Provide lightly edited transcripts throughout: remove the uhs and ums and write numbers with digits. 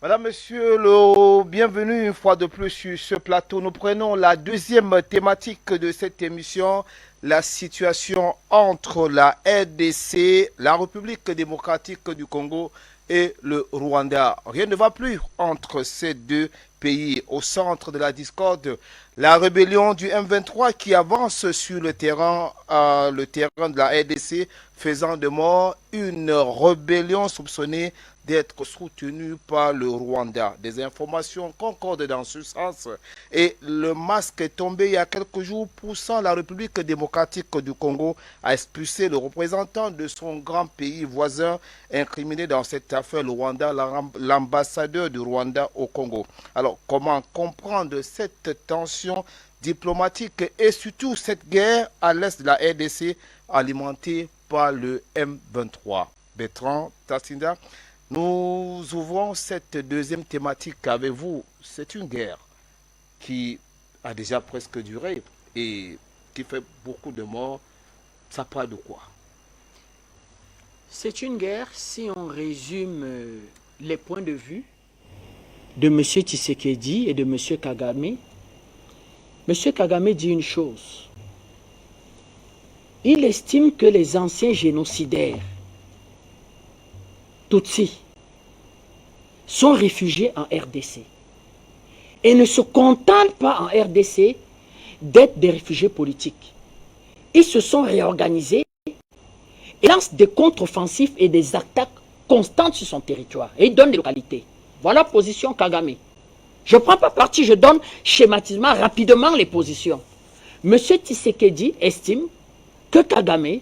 Madame, Monsieur, bienvenue une fois de plus sur ce plateau. Nous prenons la deuxième thématique de cette émission, la situation entre la RDC, la République démocratique du Congo et le Rwanda. Rien ne va plus entre ces deux pays. Au centre de la discorde, la rébellion du M23 qui avance sur le terrain de la RDC, faisant de morts une rébellion soupçonnée d'être soutenue par le Rwanda. Des informations concordent dans ce sens et le masque est tombé il y a quelques jours, poussant la République démocratique du Congo à expulser le représentant de son grand pays voisin incriminé dans cette affaire, le Rwanda, l'ambassadeur du Rwanda au Congo. Alors, comment comprendre cette tension diplomatique et surtout cette guerre à l'est de la RDC alimentée par le M23? Bertrand Tassinda, nous ouvrons cette deuxième thématique avec vous. C'est une guerre qui a déjà presque duré et qui fait beaucoup de morts. Ça parle de quoi? C'est une guerre, si on résume les points de vue de M. Tshisekedi et de M. Kagame. M. Kagame dit une chose. Il estime que les anciens génocidaires Tutsis sont réfugiés en RDC et ne se contentent pas en RDC d'être des réfugiés politiques. Ils se sont réorganisés et lancent des contre-offensifs et des attaques constantes sur son territoire. Et ils donnent des localités. Voilà la position Kagame. Je ne prends pas parti, je donne schématiquement, rapidement les positions. M. Tshisekedi estime que Kagame,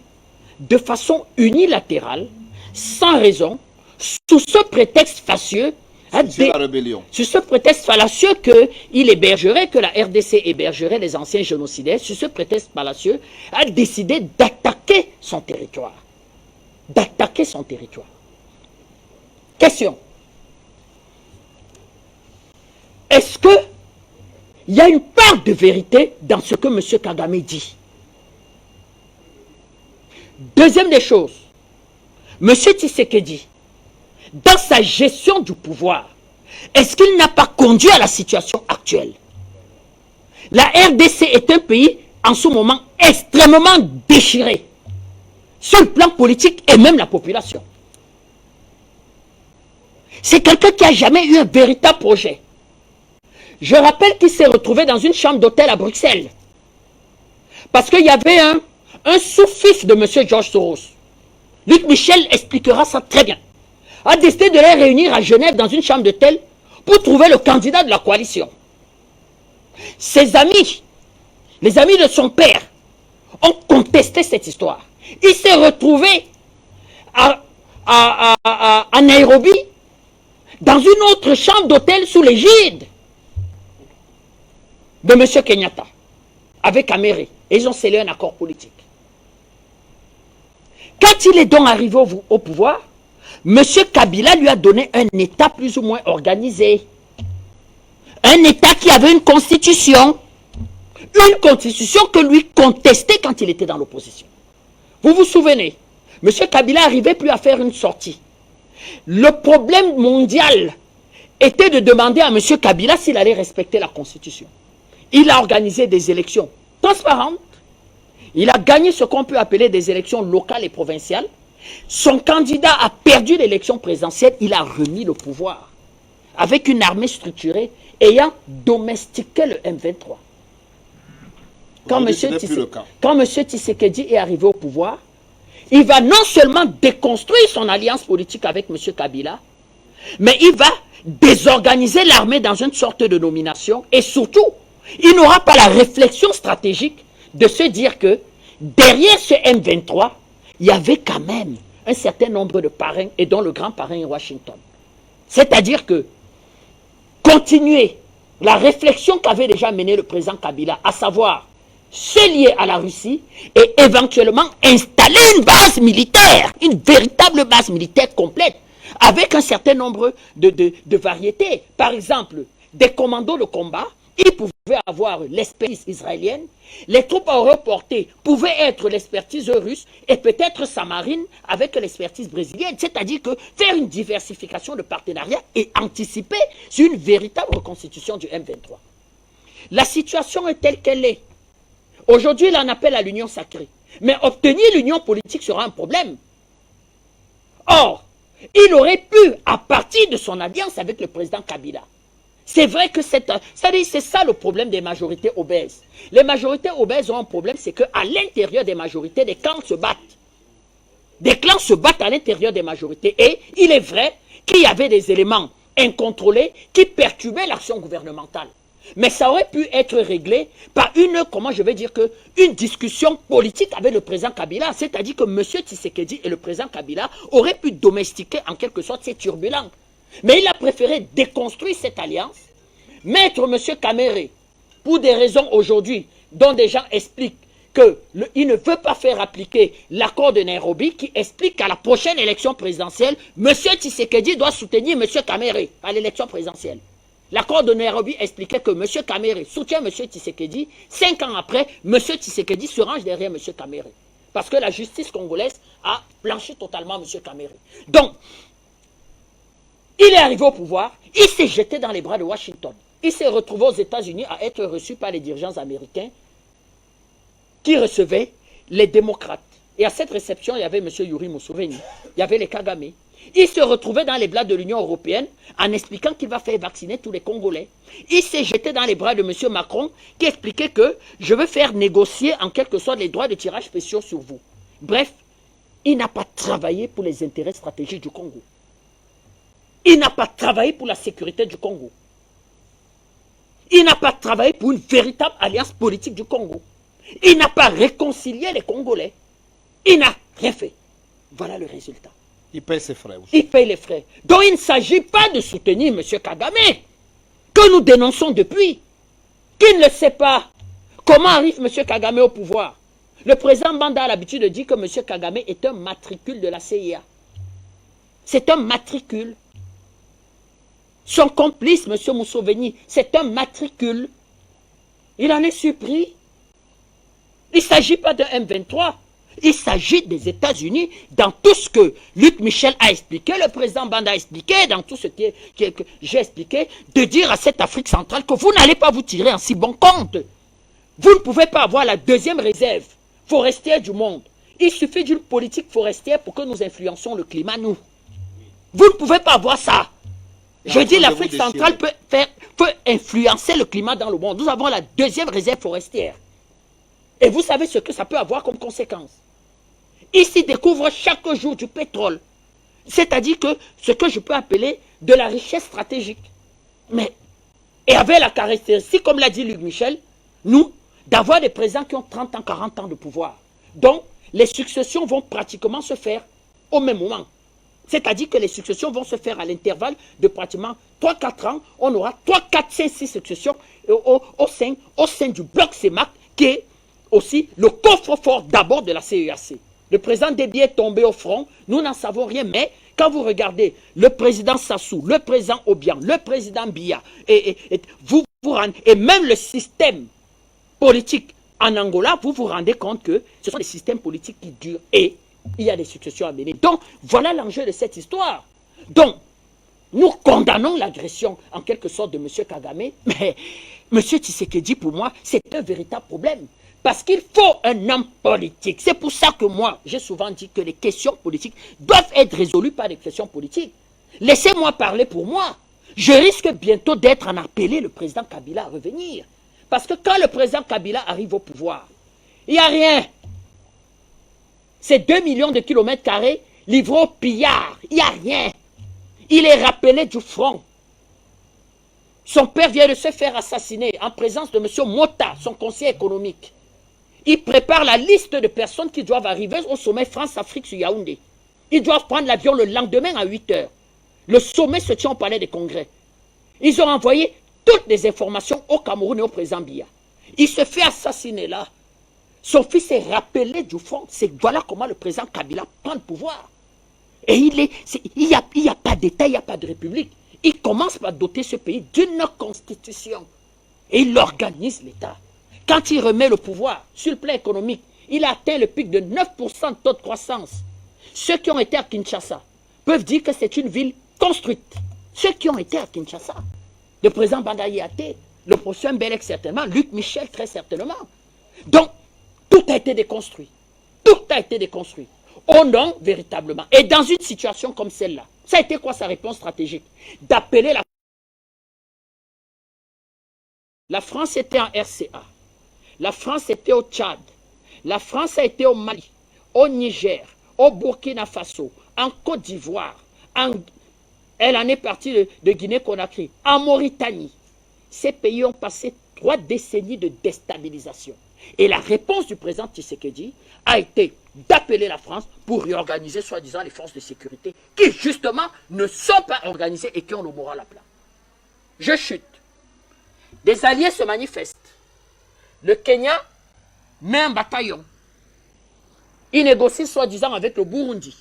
de façon unilatérale, sans raison, sous ce prétexte fallacieux, sous ce prétexte fallacieux qu'il hébergerait, que la RDC hébergerait les anciens génocidaires, sous ce prétexte fallacieux, a décidé d'attaquer son territoire. D'attaquer son territoire. Question. Est-ce qu'il y a une part de vérité dans ce que M. Kagame dit? Deuxième des choses, M. Tshisekedi, dans sa gestion du pouvoir, est-ce qu'il n'a pas conduit à la situation actuelle? La RDC est un pays en ce moment extrêmement déchiré sur le plan politique et même la population. C'est quelqu'un qui n'a jamais eu un véritable projet. Je rappelle qu'il s'est retrouvé dans une chambre d'hôtel à Bruxelles parce qu'il y avait un sous-fif de M. George Soros. Luc Michel expliquera ça très bien. A décidé de les réunir à Genève dans une chambre d'hôtel pour trouver le candidat de la coalition. Ses amis, les amis de son père, ont contesté cette histoire. Il s'est retrouvé à Nairobi dans une autre chambre d'hôtel sous l'égide de M. Kenyatta avec Améré. Et ils ont scellé un accord politique. Quand il est donc arrivé au pouvoir, M. Kabila lui a donné un État plus ou moins organisé. Un État qui avait une constitution. Une constitution que lui contestait quand il était dans l'opposition. Vous vous souvenez, M. Kabila n'arrivait plus à faire une sortie. Le problème mondial était de demander à M. Kabila s'il allait respecter la constitution. Il a organisé des élections transparentes. Il a gagné ce qu'on peut appeler des élections locales et provinciales. Son candidat a perdu l'élection présidentielle, il a remis le pouvoir avec une armée structurée ayant domestiqué le M23. Quand M. Tshisekedi est arrivé au pouvoir, il va non seulement déconstruire son alliance politique avec M. Kabila, mais il va désorganiser l'armée dans une sorte de nomination et surtout, il n'aura pas la réflexion stratégique de se dire que derrière ce M23, il y avait quand même un certain nombre de parrains, et dont le grand parrain est Washington. C'est-à-dire que continuer la réflexion qu'avait déjà menée le président Kabila, à savoir se lier à la Russie et éventuellement installer une base militaire, une véritable base militaire complète, avec un certain nombre de variétés. Par exemple, des commandos de combat il pouvait avoir l'expertise israélienne, les troupes aéroportées pouvaient être l'expertise russe et peut-être sa marine avec l'expertise brésilienne. C'est-à-dire que faire une diversification de partenariats et anticiper sur une véritable reconstitution du M23. La situation est telle qu'elle est. Aujourd'hui, il en appelle à l'union sacrée. Mais obtenir l'union politique sera un problème. Or, il aurait pu, à partir de son alliance avec le président Kabila, c'est vrai que c'est ça le problème des majorités obèses. Les majorités obèses ont un problème, c'est qu'à l'intérieur des majorités, des clans se battent. Des clans se battent à l'intérieur des majorités. Et il est vrai qu'il y avait des éléments incontrôlés qui perturbaient l'action gouvernementale. Mais ça aurait pu être réglé par une discussion politique avec le président Kabila. C'est-à-dire que M. Tshisekedi et le président Kabila auraient pu domestiquer en quelque sorte ces turbulences. Mais il a préféré déconstruire cette alliance, mettre M. Kamere, pour des raisons aujourd'hui dont des gens expliquent qu'il ne veut pas faire appliquer l'accord de Nairobi, qui explique qu'à la prochaine élection présidentielle, M. Tshisekedi doit soutenir M. Kamere à l'élection présidentielle. L'accord de Nairobi expliquait que M. Kamere soutient M. Tshisekedi. 5 ans après, M. Tshisekedi se range derrière M. Kamere. Parce que la justice congolaise a blanchi totalement M. Kamere. Donc, il est arrivé au pouvoir, il s'est jeté dans les bras de Washington. Il s'est retrouvé aux États-Unis à être reçu par les dirigeants américains qui recevaient les démocrates. Et à cette réception, il y avait M. Yuri Museveni, il y avait les Kagame. Il se retrouvait dans les bras de l'Union européenne en expliquant qu'il va faire vacciner tous les Congolais. Il s'est jeté dans les bras de M. Macron qui expliquait que je veux faire négocier en quelque sorte les droits de tirage spéciaux sur vous. Bref, il n'a pas travaillé pour les intérêts stratégiques du Congo. Il n'a pas travaillé pour la sécurité du Congo. Il n'a pas travaillé pour une véritable alliance politique du Congo. Il n'a pas réconcilié les Congolais. Il n'a rien fait. Voilà le résultat. Il paye ses frais aussi. Il paye les frais. Donc il ne s'agit pas de soutenir M. Kagame, que nous dénonçons depuis. Qui ne le sait pas? Comment arrive M. Kagame au pouvoir? Le président Banda a l'habitude de dire que M. Kagame est un matricule de la CIA. C'est un matricule. Son complice, M. Museveni, c'est un matricule. Il en est surpris. Il ne s'agit pas d'un M23. Il s'agit des États-Unis dans tout ce que Luc Michel a expliqué, le président Banda a expliqué, dans tout ce que j'ai expliqué, de dire à cette Afrique centrale que vous n'allez pas vous tirer en si bon compte. Vous ne pouvez pas avoir la deuxième réserve forestière du monde. Il suffit d'une politique forestière pour que nous influencions le climat, nous. Vous ne pouvez pas avoir ça. Je dis l'Afrique centrale peut influencer le climat dans le monde. Nous avons la deuxième réserve forestière. Et vous savez ce que ça peut avoir comme conséquence. Ici découvre chaque jour du pétrole. C'est-à-dire que ce que je peux appeler de la richesse stratégique. Mais, et avec la caractéristique, comme l'a dit Luc Michel, nous, d'avoir des présidents qui ont 30 ans, 40 ans de pouvoir. Donc, les successions vont pratiquement se faire au même moment. C'est-à-dire que les successions vont se faire à l'intervalle de pratiquement 3-4 ans. On aura 3, 4, 5, 6 successions au sein du bloc CEMAC, qui est aussi le coffre-fort d'abord de la CEAC. Le président Déby est tombé au front, nous n'en savons rien, mais quand vous regardez le président Sassou, le président Obiang, le président Biya, et même le système politique en Angola, vous vous rendez compte que ce sont des systèmes politiques qui durent et il y a des successions à mener. Donc, voilà l'enjeu de cette histoire. Donc, nous condamnons l'agression en quelque sorte de M. Kagame, mais M. Tshisekedi, pour moi, c'est un véritable problème. Parce qu'il faut un homme politique. C'est pour ça que moi, j'ai souvent dit que les questions politiques doivent être résolues par des questions politiques. Laissez-moi parler pour moi. Je risque bientôt d'être en appelé le président Kabila à revenir. Parce que quand le président Kabila arrive au pouvoir, il n'y a rien. C'est 2 millions de kilomètres carrés livrés au pillard. Il n'y a rien. Il est rappelé du front. Son père vient de se faire assassiner en présence de M. Mota, son conseiller économique. Il prépare la liste de personnes qui doivent arriver au sommet France-Afrique sur Yaoundé. Ils doivent prendre l'avion le lendemain à 8 h. Le sommet se tient au palais des congrès. Ils ont envoyé toutes les informations au Cameroun et au président Biya. Il se fait assassiner là. Son fils est rappelé du front. Voilà comment le président Kabila prend le pouvoir. Et il n'y a pas d'État, il n'y a pas de république. Il commence par doter ce pays d'une constitution. Et il organise l'État. Quand il remet le pouvoir sur le plan économique, il a atteint le pic de 9% de taux de croissance. Ceux qui ont été à Kinshasa peuvent dire que c'est une ville construite. Ceux qui ont été à Kinshasa, le président Banda Yaté, le professeur Mbelek certainement, Luc Michel très certainement. Donc, tout a été déconstruit. Tout a été déconstruit. Au nom, véritablement. Et dans une situation comme celle-là, ça a été quoi sa réponse stratégique? D'appeler la France était en RCA. La France était au Tchad. La France a été au Mali, au Niger, au Burkina Faso, en Côte d'Ivoire. Elle en est partie de Guinée-Conakry, en Mauritanie. Ces pays ont passé 3 décennies de déstabilisation. Et la réponse du président Tshisekedi a été d'appeler la France pour réorganiser soi-disant les forces de sécurité qui justement ne sont pas organisées et qui ont le moral à plat. Je chute. Des alliés se manifestent. Le Kenya met un bataillon. Il négocie soi-disant avec le Burundi.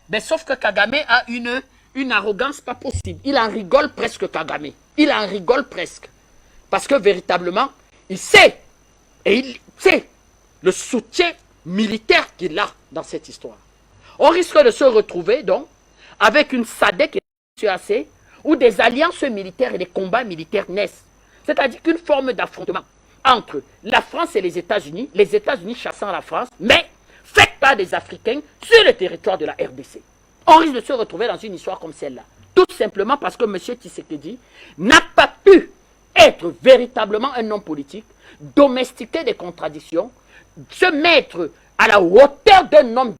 Mais sauf que Kagame a une arrogance pas possible. Il en rigole presque, Kagame. Il en rigole presque. Parce que véritablement, il sait, et il sait le soutien militaire qu'il a dans cette histoire. On risque de se retrouver donc avec une SADC assez où des alliances militaires et des combats militaires naissent. C'est-à-dire qu'une forme d'affrontement entre la France et les États-Unis chassant la France, mais faite par des Africains sur le territoire de la RDC. On risque de se retrouver dans une histoire comme celle-là. Tout simplement parce que M. Tshisekedi n'a pas pu être véritablement un homme politique, domestiquer des contradictions, se mettre à la hauteur d'un homme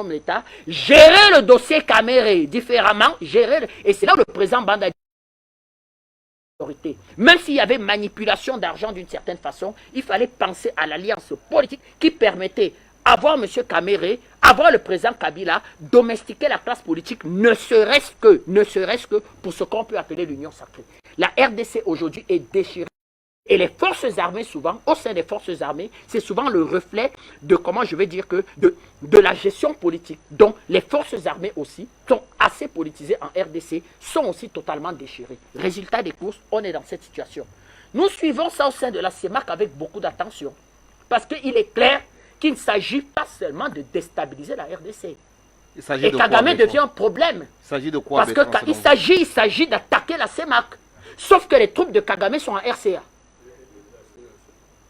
d'État, gérer le dossier Caméré différemment, et c'est là où le président Banda. Même s'il y avait manipulation d'argent d'une certaine façon, il fallait penser à l'alliance politique qui permettait avoir M. Caméré, avoir le président Kabila, domestiquer la classe politique, ne serait-ce que pour ce qu'on peut appeler l'union sacrée. La RDC aujourd'hui est déchirée. Et les forces armées, souvent, au sein des forces armées, c'est souvent le reflet de, comment je vais dire, que de la gestion politique. Donc, les forces armées aussi sont assez politisées en RDC, sont aussi totalement déchirées. Résultat des courses, on est dans cette situation. Nous suivons ça au sein de la CEMAC avec beaucoup d'attention. Parce qu'il est clair qu'il ne s'agit pas seulement de déstabiliser la RDC. Et Kagame devient un problème. Il s'agit de quoi? Parce qu'il s'agit d'attaquer la CEMAC. Sauf que les troupes de Kagame sont en RCA.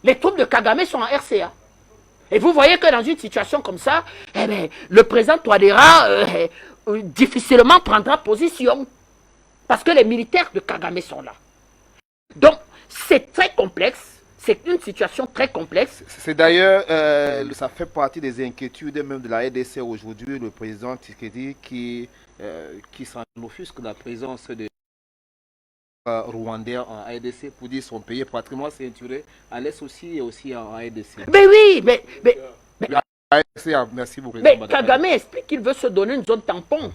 Les troupes de Kagame sont en RCA. Et vous voyez que dans une situation comme ça, le président Touadéra difficilement prendra position. Parce que les militaires de Kagame sont là. Donc, c'est très complexe. C'est une situation très complexe. C'est d'ailleurs, ça fait partie des inquiétudes même de la RDC aujourd'hui, le président Tshisekedi qui s'en offusque de la présence de Rwandais en RDC pour dire son pays patrimoine ceinturé à l'est aussi et aussi en RDC. Mais oui, mais merci beaucoup. Mais Kagame explique qu'il veut se donner une zone tampon.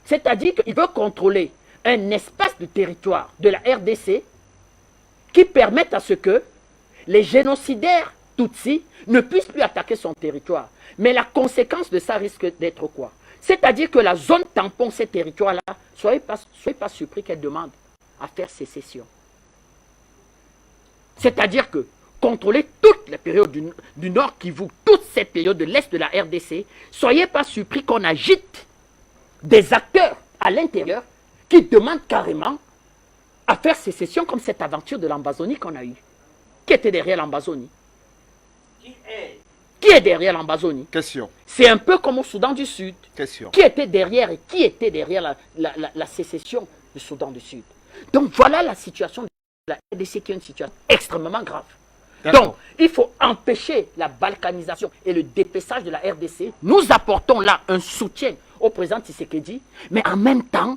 C'est-à-dire qu'il veut contrôler un espace de territoire de la RDC qui permette à ce que les génocidaires Tutsis ne puissent plus attaquer son territoire. Mais la conséquence de ça risque d'être quoi? C'est-à-dire que la zone tampon, ces territoires-là, soyez pas surpris qu'elle demande à faire sécession. C'est-à-dire que contrôler toute la période du Nord Kivu, toute cette période de l'Est de la RDC, soyez pas surpris qu'on agite des acteurs à l'intérieur qui demandent carrément à faire sécession comme cette aventure de l'Ambazonie qu'on a eue. Qui était derrière l'Ambazonie? Qui est derrière l'Ambazonie? Question. C'est un peu comme au Soudan du Sud. Question. Qui était derrière la sécession du Soudan du Sud? Donc voilà la situation de la RDC qui est une situation extrêmement grave. Donc il faut empêcher la balkanisation et le dépeçage de la RDC. Nous apportons là un soutien au président Tshisekedi, mais en même temps,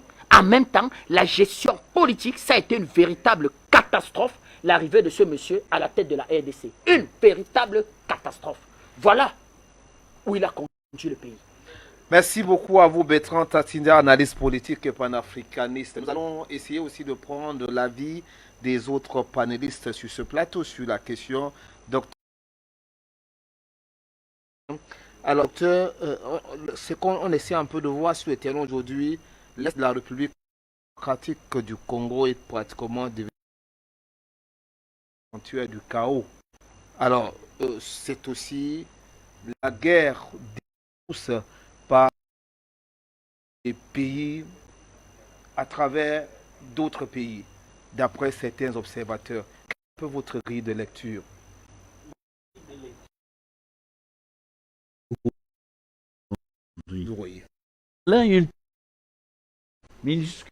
la gestion politique, ça a été une véritable catastrophe, l'arrivée de ce monsieur à la tête de la RDC. Une véritable catastrophe. Voilà où il a conduit le pays. Merci beaucoup à vous, Bertrand Tatinda, analyste politique et panafricaniste. Nous allons essayer aussi de prendre l'avis des autres panélistes sur ce plateau sur la question. Docteur, alors, docteur, ce qu'on essaie un peu de voir sur le terrain aujourd'hui, l'Est de la République démocratique du Congo est pratiquement devenu du chaos. Alors, c'est aussi la guerre pousse par les pays à travers d'autres pays, d'après certains observateurs. Quelle est un peu votre grille de lecture? Oui. Là, une minuscule,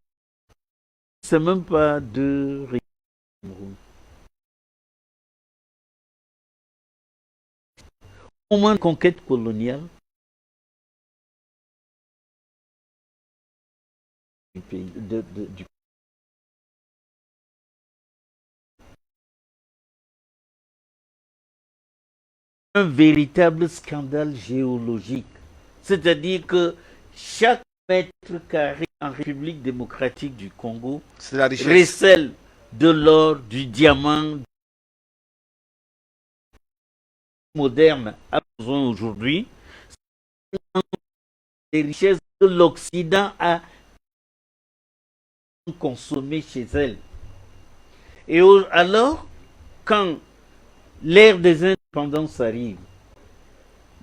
c'est même pas de au moins conquête coloniale du pays, du un véritable scandale géologique. C'est-à-dire que chaque mètre carré en République démocratique du Congo recèle de l'or, du diamant moderne a besoin aujourd'hui. Les richesses que l'Occident a consommées chez elle. Et alors, quand l'ère des indépendances arrive,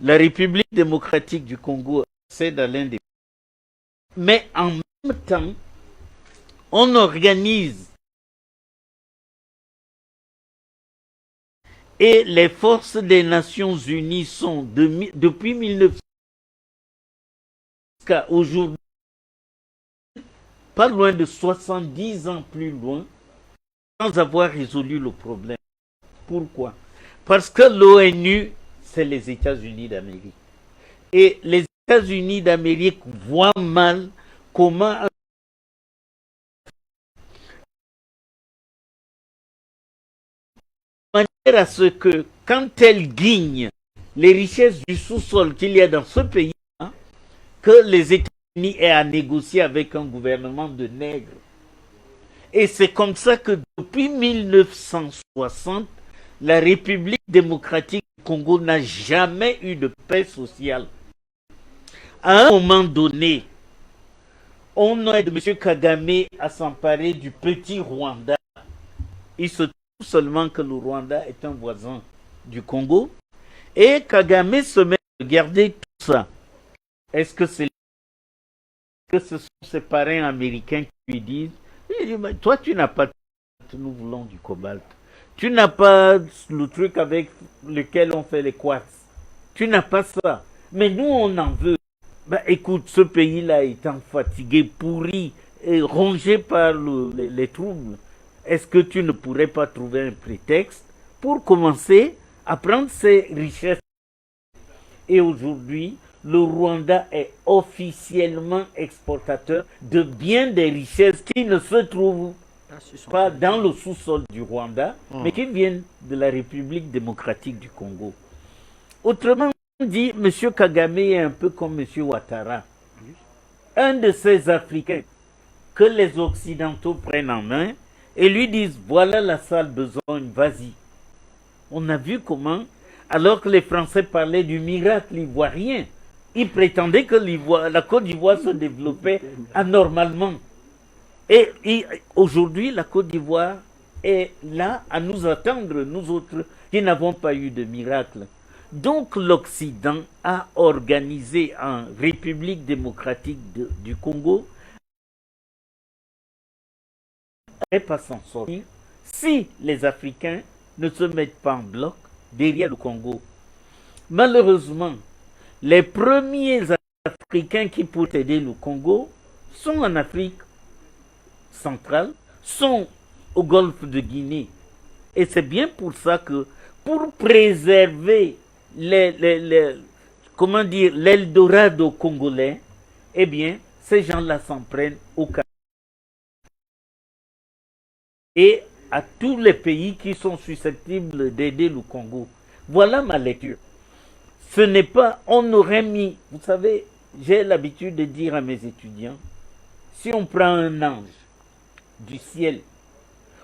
la République démocratique du Congo accède à l'indépendance. Mais en même temps, on organise et les forces des Nations Unies sont depuis 1900 jusqu'à aujourd'hui pas loin de 70 ans plus loin sans avoir résolu le problème. Pourquoi? Parce que l'ONU, c'est les États-Unis d'Amérique. Et les États-Unis d'Amérique voient mal comment manière à ce que quand elles guignent les richesses du sous-sol qu'il y a dans ce pays, que les États-Unis aient à négocier avec un gouvernement de nègres. Et c'est comme ça que depuis 1960, la République démocratique du Congo n'a jamais eu de paix sociale. À un moment donné, on aide M. Kagame à s'emparer du petit Rwanda. Il se trouve seulement que le Rwanda est un voisin du Congo. Et Kagame se met à regarder tout ça. Est-ce que ce sont ses parrains américains qui lui disent, toi tu n'as pas de cobalt, nous voulons du cobalt. Tu n'as pas le truc avec lequel on fait les quartz. Tu n'as pas ça. Mais nous on en veut. Bah, écoute, ce pays-là étant fatigué, pourri, et rongé par les troubles, est-ce que tu ne pourrais pas trouver un prétexte pour commencer à prendre ces richesses? Et aujourd'hui, le Rwanda est officiellement exportateur de bien des richesses qui ne se trouvent pas dans le sous-sol du Rwanda, mais qui viennent de la République démocratique du Congo. Autrement dit, M. Kagame est un peu comme M. Ouattara, un de ces Africains que les Occidentaux prennent en main et lui disent, voilà la sale besogne, vas-y. On a vu comment, alors que les Français parlaient du miracle ivoirien, ils prétendaient que la Côte d'Ivoire se développait anormalement. Et aujourd'hui, la Côte d'Ivoire est là à nous attendre, nous autres qui n'avons pas eu de miracle. Donc l'Occident a organisé en République démocratique du Congo et pas s'en sortir si les Africains ne se mettent pas en bloc derrière le Congo. Malheureusement, les premiers Africains qui pourraient aider le Congo sont en Afrique centrale, sont au golfe de Guinée. Et c'est bien pour ça que, pour préserver l'Eldorado congolais, eh bien, ces gens-là s'en prennent au Canada et à tous les pays qui sont susceptibles d'aider le Congo. Voilà ma lecture. Ce n'est pas, on aurait mis, vous savez, j'ai l'habitude de dire à mes étudiants, si on prend un ange du ciel,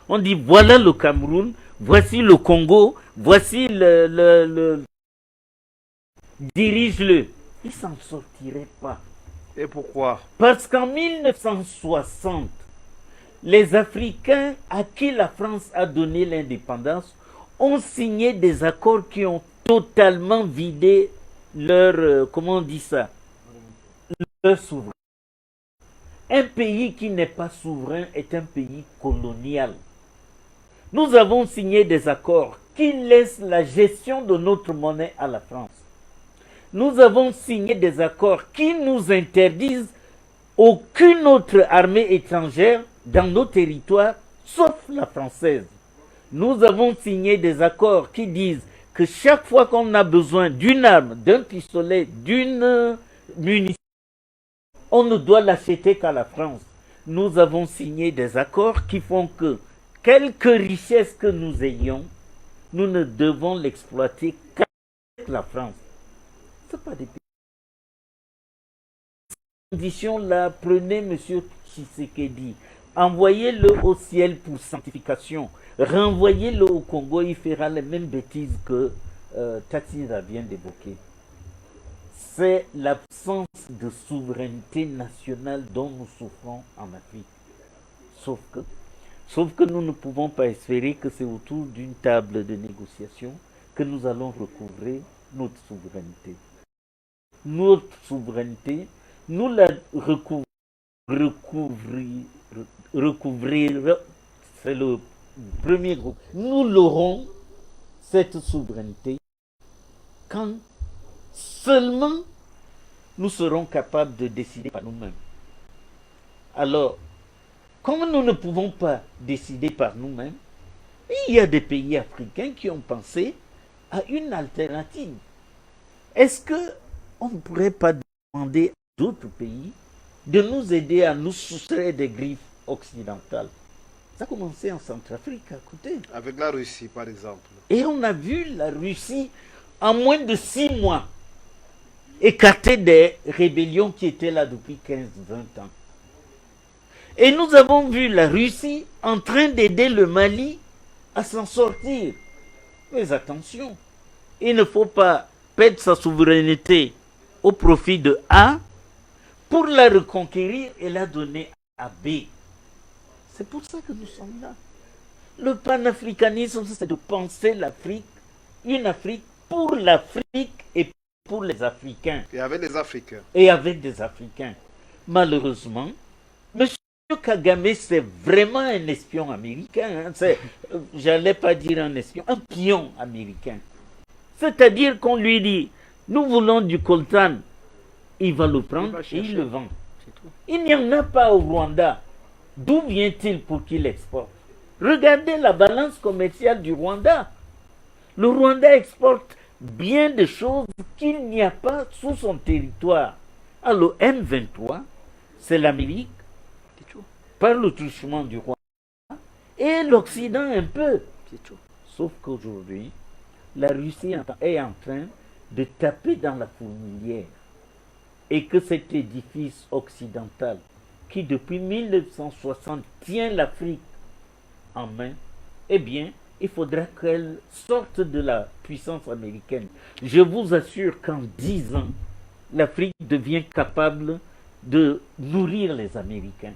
on dit voilà le Cameroun, voici le Congo, voici dirige-le. Il s'en sortirait pas. Et pourquoi? Parce qu'en 1960, les Africains à qui la France a donné l'indépendance ont signé des accords qui ont totalement vidé leur, comment on dit ça, leur souveraineté. Un pays qui n'est pas souverain est un pays colonial. Nous avons signé des accords qui laissent la gestion de notre monnaie à la France. Nous avons signé des accords qui nous interdisent aucune autre armée étrangère dans nos territoires, sauf la française. Nous avons signé des accords qui disent que chaque fois qu'on a besoin d'une arme, d'un pistolet, d'une munition, on ne doit l'acheter qu'à la France. Nous avons signé des accords qui font que, quelque richesse que nous ayons, nous ne devons l'exploiter qu'avec la France. Ce n'est pas des pays. Ces conditions-là, prenez M. Tshisekedi, envoyez-le au ciel pour sanctification, renvoyez-le au Congo, il fera les mêmes bêtises que Tatsira vient d'évoquer. C'est l'absence de souveraineté nationale dont nous souffrons en Afrique. Sauf que nous ne pouvons pas espérer que c'est autour d'une table de négociation que nous allons recouvrer notre souveraineté. Notre souveraineté, nous la recouvrir, c'est le premier groupe. Nous l'aurons, cette souveraineté, quand seulement nous serons capables de décider par nous-mêmes. Alors, comme nous ne pouvons pas décider par nous-mêmes, il y a des pays africains qui ont pensé à une alternative. Est-ce qu'on ne pourrait pas demander à d'autres pays de nous aider à nous soustraire des griffes occidentales? Ça a commencé en Centrafrique, à côté. Avec la Russie, par exemple. Et on a vu la Russie, en moins de 6 mois, écarter des rébellions qui étaient là depuis 15-20 ans. Et nous avons vu la Russie en train d'aider le Mali à s'en sortir. Mais attention, il ne faut pas perdre sa souveraineté au profit de A pour la reconquérir et la donner à B. C'est pour ça que nous sommes là. Le panafricanisme, c'est de penser l'Afrique, une Afrique pour l'Afrique et pour les Africains. Et avec les Africains. Et avec des Africains. Malheureusement, M. Kagame, c'est vraiment un espion américain. Hein. J'allais pas dire un espion, un pion américain. C'est-à-dire qu'on lui dit, nous voulons du coltan, il va le prendre et il le vend. Il n'y en a pas au Rwanda. D'où vient-il pour qu'il exporte? Regardez la balance commerciale du Rwanda. Le Rwanda exporte bien de choses qu'il n'y a pas sous son territoire. Alors, M23, c'est l'Amérique, par le truchement du Rwanda, et l'Occident un peu. Sauf qu'aujourd'hui, la Russie est en train de taper dans la fourmilière. Et que cet édifice occidental, qui depuis 1960 tient l'Afrique en main, eh bien, il faudra qu'elle sorte de la puissance américaine. Je vous assure qu'en 10 ans, l'Afrique devient capable de nourrir les Américains.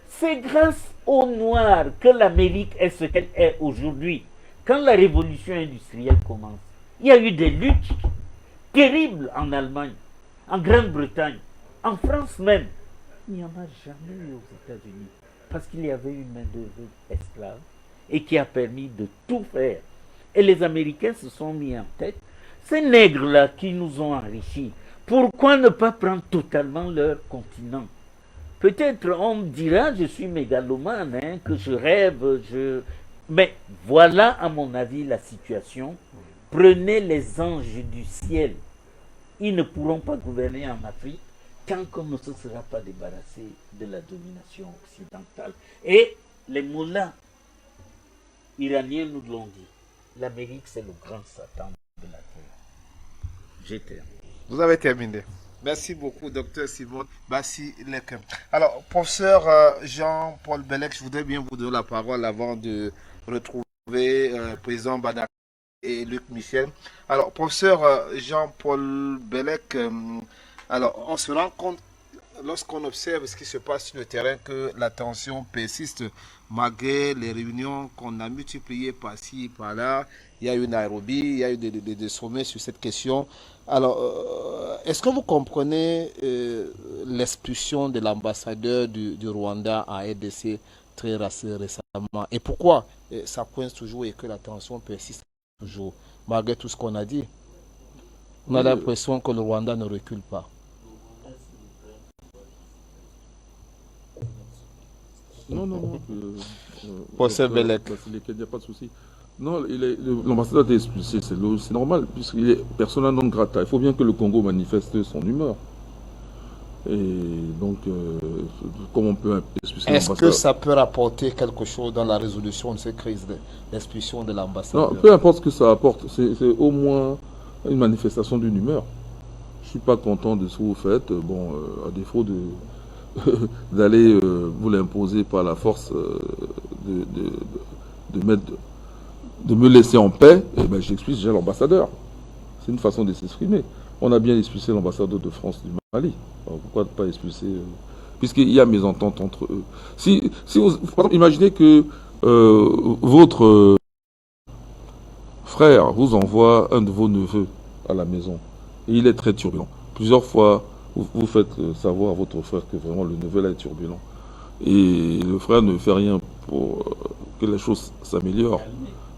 C'est grâce aux Noirs que l'Amérique est ce qu'elle est aujourd'hui. Quand la révolution industrielle commence, il y a eu des luttes terribles en Allemagne, en Grande-Bretagne, en France même. Il n'y en a jamais eu aux États-Unis parce qu'il y avait une main-d'œuvre esclave et qui a permis de tout faire. Et les Américains se sont mis en tête, ces nègres-là qui nous ont enrichis, pourquoi ne pas prendre totalement leur continent? Peut-être on me dira, je suis mégalomane, hein, que je rêve, mais voilà à mon avis la situation. Prenez les anges du ciel. Ils ne pourront pas gouverner en Afrique tant qu'on ne se sera pas débarrassé de la domination occidentale. Et les moulins iraniens nous l'ont dit. L'Amérique, c'est le grand Satan de la Terre. J'ai terminé. Vous avez terminé. Merci beaucoup, docteur Simon Bassi Lekem. Alors, professeur Jean-Paul Bellec, je voudrais bien vous donner la parole avant de retrouver président Badar et Luc Michel. Alors, professeur Jean-Paul Bellec, alors, on se rend compte, lorsqu'on observe ce qui se passe sur le terrain, que la tension persiste malgré les réunions qu'on a multipliées par-ci, par-là. Il y a eu Nairobi, il y a eu des sommets sur cette question. Alors, est-ce que vous comprenez l'expulsion de l'ambassadeur du Rwanda en RDC très récemment? Et pourquoi ça coince toujours et que la tension persiste toujours, malgré tout ce qu'on a dit? On a l'impression que le Rwanda ne recule pas. Non, Procès Bellec. Il n'y a pas de souci. Non, l'ambassadeur a été expulsé, c'est normal, puisqu'il est persona non grata. Il faut bien que le Congo manifeste son humeur. Et donc, comment on peut expulser l'ambassadeur? Est-ce que ça peut rapporter quelque chose dans la résolution de cette crise d'expulsion de l'ambassadeur? Non, peu importe ce que ça apporte, c'est au moins une manifestation d'une humeur. Je ne suis pas content de ce que vous faites. Bon, à défaut de d'aller vous l'imposer par la force de me laisser en paix, eh ben, j'expulse déjà l'ambassadeur. C'est une façon de s'exprimer. On a bien expulsé l'ambassadeur de France du Mali. Alors, pourquoi ne pas expulser puisqu'il y a mésentente entre eux. Si vous, par exemple, imaginez que votre frère vous envoie un de vos neveux à la maison et il est très turbulent. Plusieurs fois, vous faites savoir à votre frère que vraiment le neveu là est turbulent. Et le frère ne fait rien pour que les choses s'améliorent,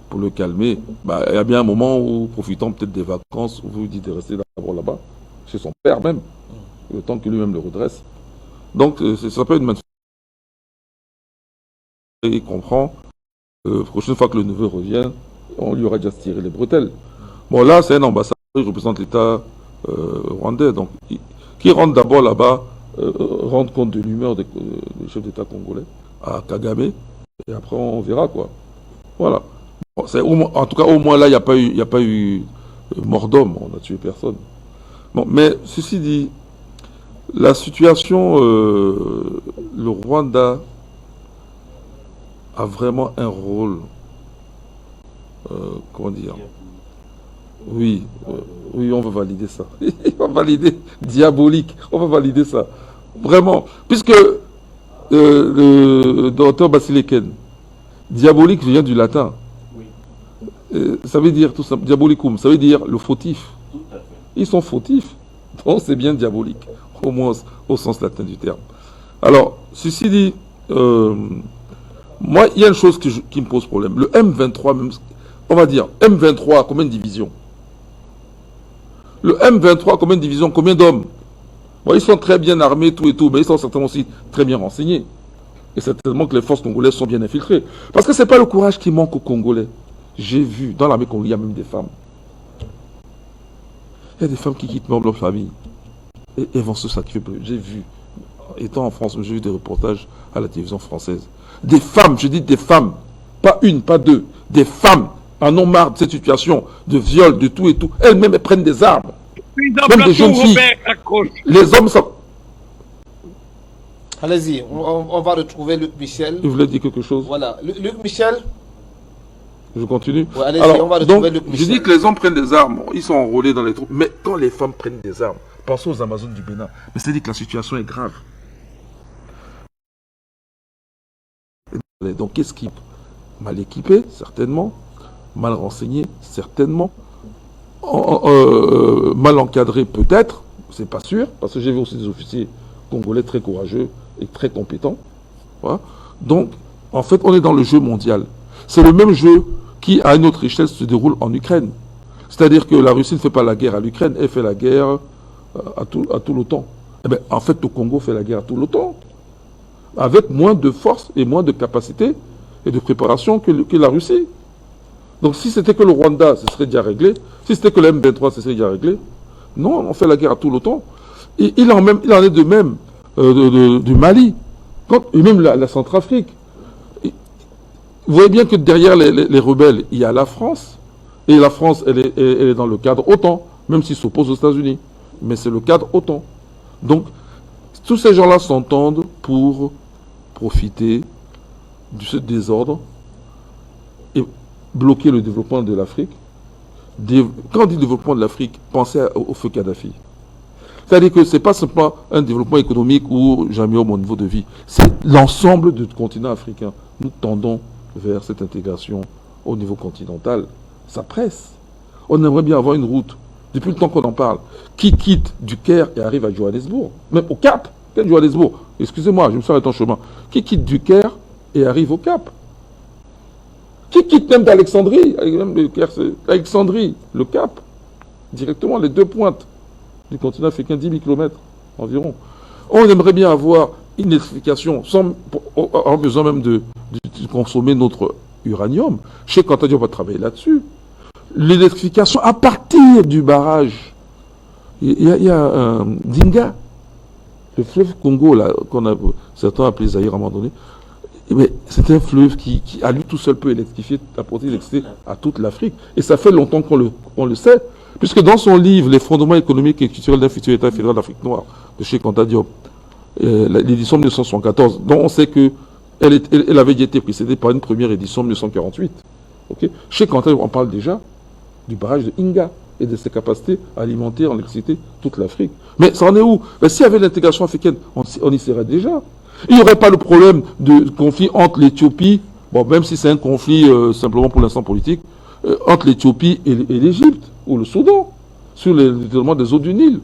pour le calmer. Bah, il y a bien un moment où, profitant peut-être des vacances, vous vous dites de rester d'abord là-bas, chez son père même, le temps que lui-même le redresse. Donc, ça peut être une manifestation. Il comprend. La prochaine fois que le neveu revient, on lui aura déjà tiré les bretelles. Bon, là, c'est un ambassadeur, il représente l'État rwandais. Donc, qui rentre d'abord là-bas, rendre compte de l'humeur des chefs d'État congolais à Kagame, et après on verra quoi. Voilà. Bon, en tout cas, au moins là, il n'y a pas eu mort d'homme, on n'a tué personne. Bon, mais ceci dit, la situation, le Rwanda a vraiment un rôle, comment dire, oui, on va valider ça. On va valider, diabolique, on va valider ça. Vraiment. Puisque le docteur Basileken, diabolique vient du latin. Ça veut dire tout ça, diabolicum, ça veut dire le fautif. Ils sont fautifs. Donc c'est bien diabolique, au moins au sens latin du terme. Alors, ceci dit, moi, il y a une chose qui me pose problème. Le M23, même, on va dire, M23, combien de divisions? Le M23, combien de divisions, combien d'hommes? Bon, ils sont très bien armés, tout et tout, mais ils sont certainement aussi très bien renseignés. Et certainement que les forces congolaises sont bien infiltrées. Parce que ce n'est pas le courage qui manque aux Congolais. J'ai vu, dans l'armée congolaise, il y a même des femmes. Il y a des femmes qui quittent même leur famille. Et vont se sacrifier. J'ai vu, étant en France, j'ai vu des reportages à la télévision française. Des femmes, je dis des femmes, pas une, pas deux, des femmes en ont marre de cette situation de viol, de tout et tout. Elles-mêmes, elles prennent des armes. Même des jeunes filles. Les hommes sont... Allez-y, on va retrouver Luc Michel. Il voulait dire quelque chose. Voilà, Luc Michel. Je continue. Ouais, allez-y, on va retrouver Luc Michel. Je dis que les hommes prennent des armes, ils sont enrôlés dans les troupes. Mais quand les femmes prennent des armes, pensez aux Amazones du Bénin. Mais c'est-à-dire que la situation est grave. Donc qu'est-ce qui... Mal équipé, certainement. Mal renseigné, certainement. Mal encadré, peut-être. C'est pas sûr. Parce que j'ai vu aussi des officiers congolais très courageux et très compétents. Voilà. Donc, en fait, on est dans le jeu mondial. C'est le même jeu qui, à une autre échelle, se déroule en Ukraine. C'est-à-dire que la Russie ne fait pas la guerre à l'Ukraine, elle fait la guerre à tout l'OTAN. Eh bien, en fait, le Congo fait la guerre à tout l'OTAN, avec moins de force et moins de capacité et de préparation que la Russie. Donc, si c'était que le Rwanda, ce serait déjà réglé. Si c'était que le M23, ce serait déjà réglé. Non, on fait la guerre à tout l'OTAN. Et il en est de même du Mali, et même la Centrafrique. Vous voyez bien que derrière les rebelles, il y a la France. Et la France, elle est dans le cadre OTAN, même s'ils s'opposent aux États-Unis. Mais c'est le cadre OTAN. Donc, tous ces gens-là s'entendent pour profiter de ce désordre et bloquer le développement de l'Afrique. Quand on dit développement de l'Afrique, pensez au feu Kadhafi. C'est-à-dire que ce n'est pas simplement un développement économique où j'améliore mon niveau de vie. C'est l'ensemble du continent africain. Nous tendons vers cette intégration au niveau continental. Ça presse. On aimerait bien avoir une route, depuis le temps qu'on en parle, qui quitte du Caire et arrive à Johannesburg, même au Cap. Quel Johannesburg? Excusez-moi, je me suis arrêté en chemin. Qui quitte du Caire et arrive au Cap? Qui quitte même d'Alexandrie, même le Caire, Alexandrie, le Cap, directement les deux pointes du continent africain, 10 000 km environ. On aimerait bien avoir une électrification sans avoir besoin même de consommer notre uranium. Chez Anta Diop, on va travailler là-dessus. L'électrification à partir du barrage. Il y a Dinga, le fleuve Congo, là, qu'on a certains appelé Zaïre à un moment donné. Mais c'est un fleuve qui, à lui tout seul, peut électrifier, apporter l'électricité à toute l'Afrique. Et ça fait longtemps qu'on le sait. Puisque dans son livre, Les fondements économiques et culturels d'un futur État fédéral d'Afrique noire, de Cheikh Anta Diop, l'édition 1974, dont on sait qu'elle avait été précédée par une première édition 1948. Okay? Cheikh Anta Diop, on parle déjà du barrage de Inga et de ses capacités à alimenter en électricité toute l'Afrique. Mais ça en est où? S'il y avait l'intégration africaine, on y serait déjà. Il n'y aurait pas le problème de conflit entre l'Éthiopie, bon, même si c'est un conflit simplement pour l'instant politique, entre l'Éthiopie et l'Égypte, ou le Soudan, sur le détournement des eaux du Nil.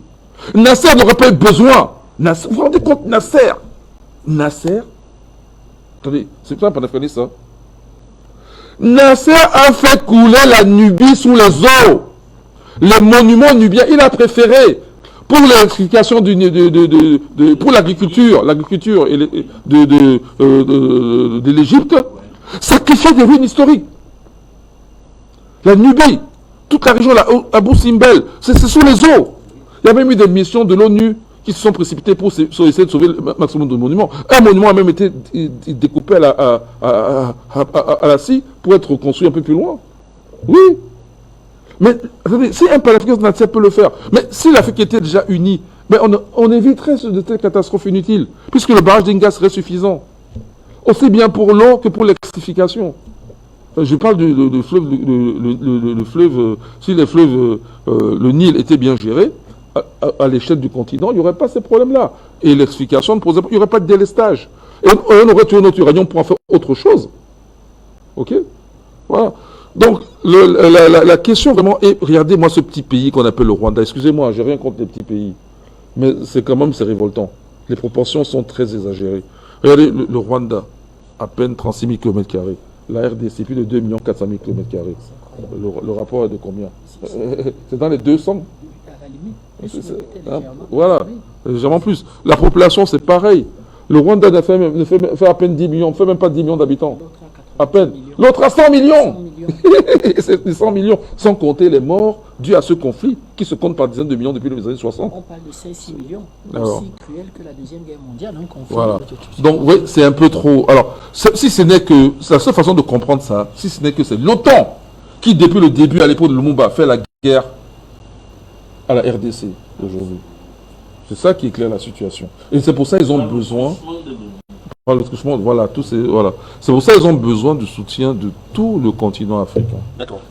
Nasser n'aurait pas eu besoin. Vous vous rendez compte, Nasser, attendez, c'est pas panafricain ça. Nasser a fait couler la Nubie sous les eaux. Les monuments nubiens, il a préféré, pour l'électrification pour l'agriculture de l'Égypte, sacrifier des ruines historiques. La Nubie, toute la région, Abou Simbel, c'est sous les eaux. Il y a même eu des missions de l'ONU qui se sont précipitées pour essayer de sauver le maximum de monuments. Un monument a même été découpé à la scie pour être construit un peu plus loin. Oui. Mais attendez, si un panafricain peut le faire, mais si l'Afrique était déjà unie, mais on éviterait de telles catastrophes inutiles, puisque le barrage d'Inga serait suffisant. Aussi bien pour l'eau que pour l'électrification. Je parle du fleuve, le fleuve, si les fleuves, le Nil était bien géré, à l'échelle du continent, il n'y aurait pas ces problèmes-là. Et l'électrification, il n'y aurait pas de délestage. Et on aurait tué notre uranium pour en faire autre chose. Ok? Voilà. Donc, la question vraiment est, regardez, moi, ce petit pays qu'on appelle le Rwanda, excusez-moi, j'ai rien contre les petits pays, mais c'est quand même, c'est révoltant. Les proportions sont très exagérées. Regardez, le Rwanda, à peine 36 000 km². La RDC, plus de 2 400 000 km². Le rapport est de combien? C'est dans les 200. Voilà, légèrement plus. La population, c'est pareil. Le Rwanda fait à peine 10 millions, ne fait même pas 10 millions d'habitants. À peine. L'autre a 100 millions. C'est 100 millions, sans compter les morts dus à ce conflit, qui se compte par dizaines de millions depuis les années 60. On parle de 5-6 millions, aussi cruel que la Deuxième Guerre mondiale. Un conflit. Voilà. Donc, oui, c'est un peu trop. Alors, si ce n'est que, c'est la seule façon de comprendre ça, si ce n'est que c'est l'OTAN qui, depuis le début, à l'époque de Lumumba, fait la guerre à la RDC aujourd'hui. C'est ça qui éclaire la situation. Et c'est pour ça qu'ils ont besoin. Voilà, voilà. C'est pour ça qu'ils ont besoin du soutien de tout le continent africain.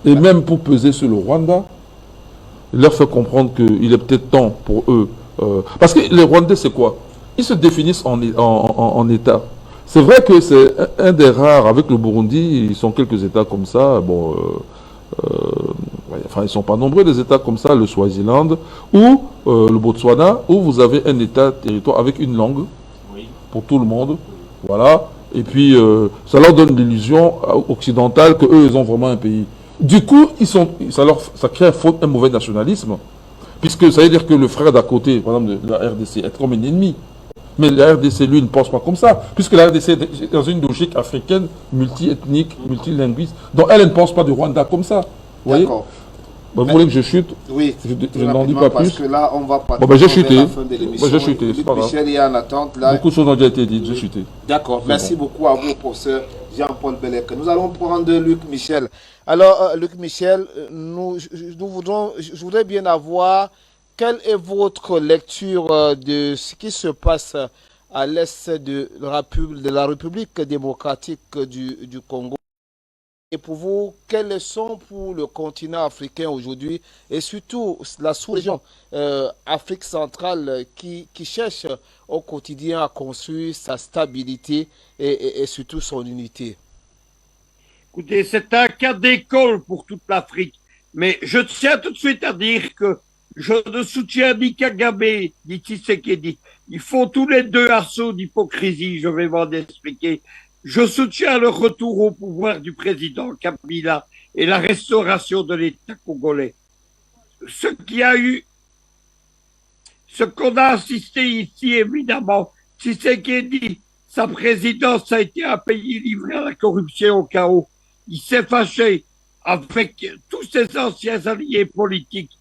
Et même pour peser sur le Rwanda, il leur fait comprendre qu'il est peut-être temps pour eux. Parce que les Rwandais, c'est quoi? Ils se définissent en État. C'est vrai que c'est un des rares, avec le Burundi, ils sont quelques États comme ça. Bon, enfin, ils ne sont pas nombreux, des États comme ça, le Swaziland ou le Botswana, où vous avez un État-territoire avec une langue pour tout le monde. Voilà. Et puis, ça leur donne l'illusion occidentale qu'eux, ils ont vraiment un pays. Du coup, ça crée un mauvais nationalisme. Puisque ça veut dire que le frère d'à côté, par exemple, de la RDC, est comme un ennemi. Mais la RDC, lui, ne pense pas comme ça. Puisque la RDC est dans une logique africaine, multi-ethnique, multilinguiste. Donc, elle ne pense pas du Rwanda comme ça. Vous voyez? Vous voulez que je chute? Oui. Je n'en dis pas plus. Parce que là, on va pas. Bon, ben, j'ai chuté. J'ai chuté. Michel est en attente. Là. Beaucoup de choses ont déjà été dites. J'ai chuté. D'accord. Merci beaucoup à vous, professeur Jean-Paul Bellec. Nous allons prendre Luc Michel. Alors, Luc Michel, je voudrais bien avoir quelle est votre lecture de ce qui se passe à l'est de la République démocratique du Congo? Et pour vous, quelles leçons pour le continent africain aujourd'hui et surtout la sous-région Afrique centrale qui cherche au quotidien à construire sa stabilité et surtout son unité? Écoutez, c'est un cas d'école pour toute l'Afrique. Mais je tiens tout de suite à dire que je ne soutiens ni Kagame ni Tshisekedi. Ils font tous les deux assaut d'hypocrisie, je vais m'en expliquer. Je soutiens le retour au pouvoir du président Kabila et la restauration de l'État congolais. Ce qui a eu, ce qu'on a assisté ici, évidemment, Tshisekedi, sa présidence a été un pays livré à la corruption et au chaos. Il s'est fâché avec tous ses anciens alliés politiques.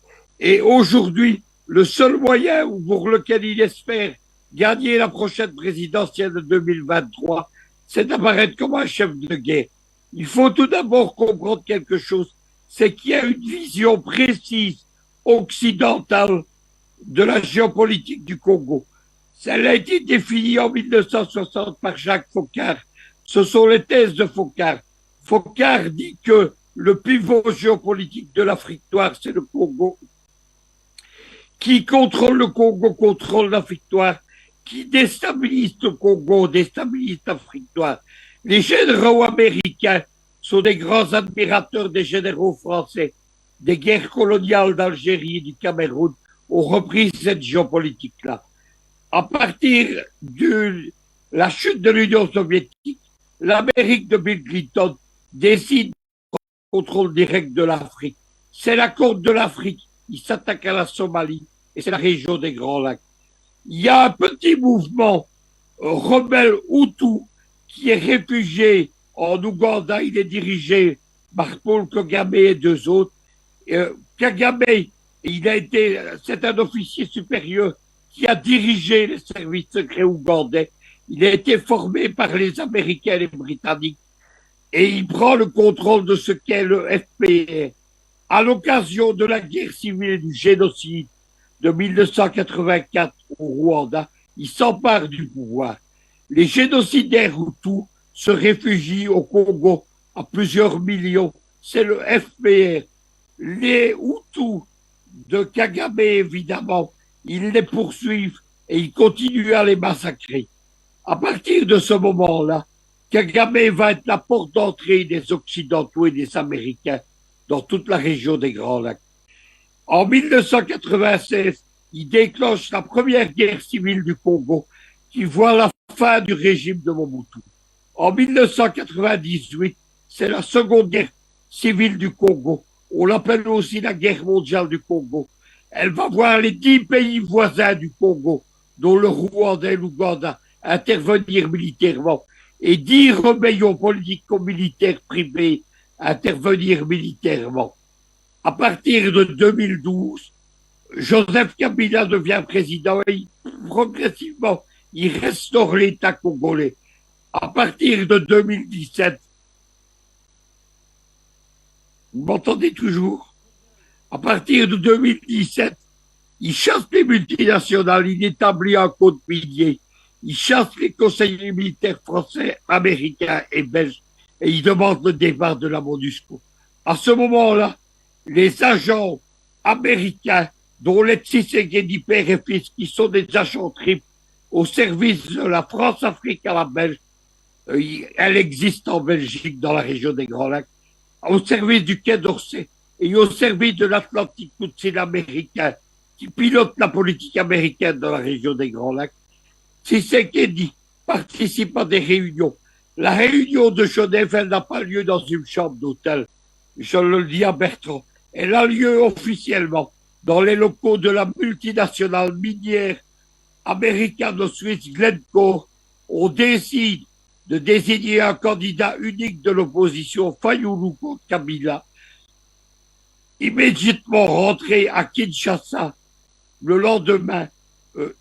Et aujourd'hui, le seul moyen pour lequel il espère gagner la prochaine présidentielle de 2023, c'est d'apparaître comme un chef de guerre. Il faut tout d'abord comprendre quelque chose, c'est qu'il y a une vision précise occidentale de la géopolitique du Congo. Elle a été définie en 1960 par Jacques Foccart. Ce sont les thèses de Foccart. Foccart dit que le pivot géopolitique de l'Afrique noire, c'est le Congo. Qui contrôle le Congo contrôle l'Afrique noire. Qui déstabilise le Congo déstabilise l'Afrique noire. Les généraux américains sont des grands admirateurs des généraux français. Des guerres coloniales d'Algérie et du Cameroun ont repris cette géopolitique-là. À partir de la chute de l'Union soviétique, l'Amérique de Bill Clinton décide de contrôle direct de l'Afrique. C'est la côte de l'Afrique. Il s'attaque à la Somalie et c'est la région des Grands Lacs. Il y a un petit mouvement rebelle Hutu qui est réfugié en Ouganda. Il est dirigé par Paul Kagame et deux autres. Kagame, c'est un officier supérieur qui a dirigé les services secrets ougandais. Il a été formé par les Américains et les Britanniques. Et il prend le contrôle de ce qu'est le FPR. À l'occasion de la guerre civile et du génocide de 1984 au Rwanda, il s'empare du pouvoir. Les génocidaires Hutus se réfugient au Congo à plusieurs millions. C'est le FPR. Les Hutus de Kagame, évidemment, ils les poursuivent et ils continuent à les massacrer. À partir de ce moment-là, Kagame va être la porte d'entrée des Occidentaux et des Américains dans toute la région des Grands Lacs. En 1996, il déclenche la première guerre civile du Congo qui voit la fin du régime de Mobutu. En 1998, c'est la seconde guerre civile du Congo. On l'appelle aussi la guerre mondiale du Congo. Elle va voir les 10 pays voisins du Congo, dont le Rwanda et l'Ouganda, intervenir militairement et 10 rébellions politico-militaires privées intervenir militairement. À partir de 2012, Joseph Kabila devient président et progressivement, il restaure l'État congolais. À partir de 2017, vous m'entendez toujours? À partir de 2017, il chasse les multinationales, il établit un code minier, il chasse les conseillers militaires français, américains et belges et il demande le départ de la MONUSCO. À ce moment-là, les agents américains, dont les Tshisekedi père et fils, qui sont des agents triples au service de la France-Afrique à la Belge, elle existe en Belgique, dans la région des Grands Lacs, au service du Quai d'Orsay et au service de l'Atlantique Council américain, qui pilote la politique américaine dans la région des Grands Lacs. Tshisekedi participe à des réunions. La réunion de Genève, elle n'a pas lieu dans une chambre d'hôtel. Je le dis à Bertrand. Elle a lieu officiellement dans les locaux de la multinationale minière américano-suisse Glencore. On décide de désigner un candidat unique de l'opposition, Fayulu contre Kabila. Immédiatement rentré à Kinshasa, le lendemain,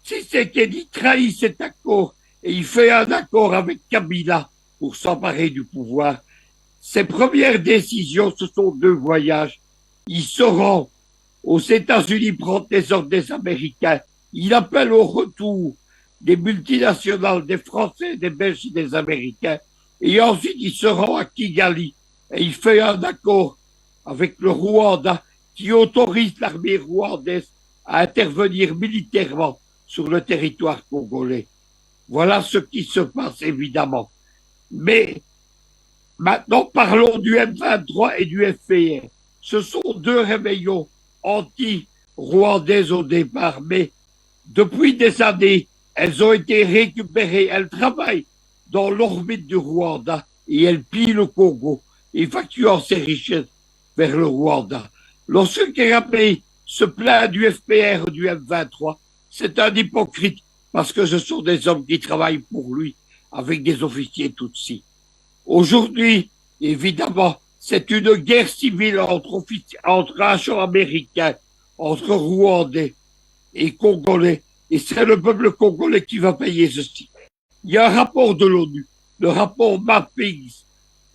Tshisekedi trahit cet accord et il fait un accord avec Kabila pour s'emparer du pouvoir. Ses premières décisions, ce sont 2 voyages. Il se rend aux États-Unis prendre les ordres des Américains. Il appelle au retour des multinationales, des Français, des Belges et des Américains. Et ensuite, il se rend à Kigali et il fait un accord avec le Rwanda qui autorise l'armée rwandaise à intervenir militairement sur le territoire congolais. Voilà ce qui se passe évidemment. Mais maintenant, parlons du M23 et du FPR. Ce sont deux rébellions anti-rwandaises au départ, mais depuis des années, elles ont été récupérées. Elles travaillent dans l'orbite du Rwanda et elles pillent le Congo, évacuant ses richesses vers le Rwanda. Lorsque Kagame se plaint du FPR, du M23, c'est un hypocrite parce que ce sont des hommes qui travaillent pour lui avec des officiers Tutsis. Aujourd'hui, évidemment, c'est une guerre civile entre agents américains, entre Rwandais et Congolais, et c'est le peuple congolais qui va payer ceci. Il y a un rapport de l'ONU, le rapport Mappings,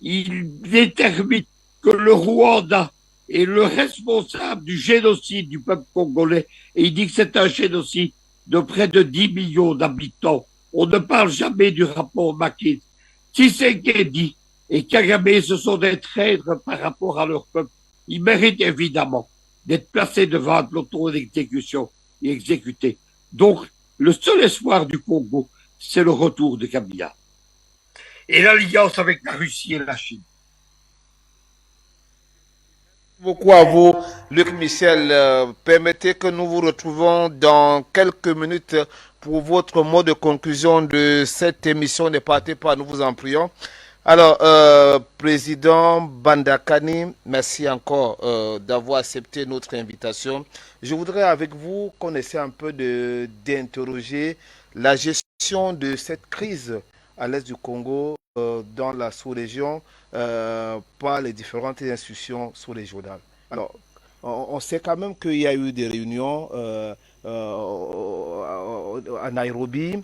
il détermine que le Rwanda est le responsable du génocide du peuple congolais, et il dit que c'est un génocide de près de 10 millions d'habitants. On ne parle jamais du rapport Mappings. Tshisekedi et Kagame, ce sont des traîtres par rapport à leur peuple. Ils méritent évidemment d'être placés devant un peloton d'exécution et exécutés. Donc, le seul espoir du Congo, c'est le retour de Kabila. Et l'alliance avec la Russie et la Chine. Beaucoup à vous, Luc Michel. Permettez que nous vous retrouvons dans quelques minutes pour votre mot de conclusion de cette émission. Ne partez pas, nous vous en prions. Alors, Président Bandakani, merci encore d'avoir accepté notre invitation. Je voudrais avec vous qu'on essaie un peu d'interroger la gestion de cette crise à l'est du Congo, dans la sous-région, par les différentes institutions sous-régionales. Alors, on sait quand même qu'il y a eu des réunions à Nairobi.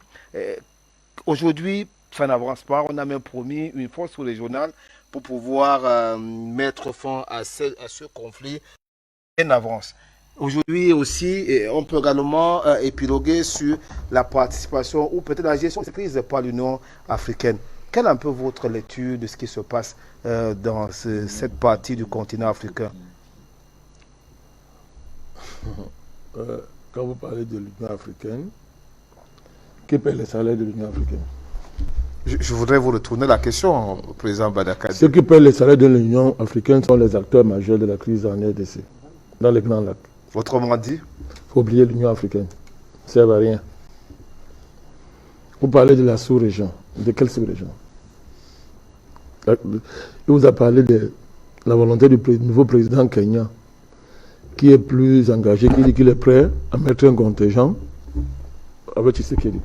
Aujourd'hui, ça n'avance pas. On a même promis une force sous-régionale pour pouvoir mettre fin à ce conflit en avance. Aujourd'hui aussi, on peut également épiloguer sur la participation ou peut-être la gestion de cette crise par l'Union africaine. Quelle est un peu votre lecture de ce qui se passe dans cette partie du continent africain? Quand vous parlez de l'Union africaine, qui paie les salaires de l'Union africaine? Je voudrais vous retourner la question, Président Badakadi. Ceux qui paient les salaires de l'Union africaine sont les acteurs majeurs de la crise en RDC, dans les Grands Lacs. Autrement dit? Il faut oublier l'Union africaine. Ça ne sert à rien. Vous parlez de la sous-région. De quelle sous-région? Il vous a parlé de la volonté du nouveau président kenyan, qui est plus engagé, qui dit qu'il est prêt à mettre un contingent avec Tshisekedi.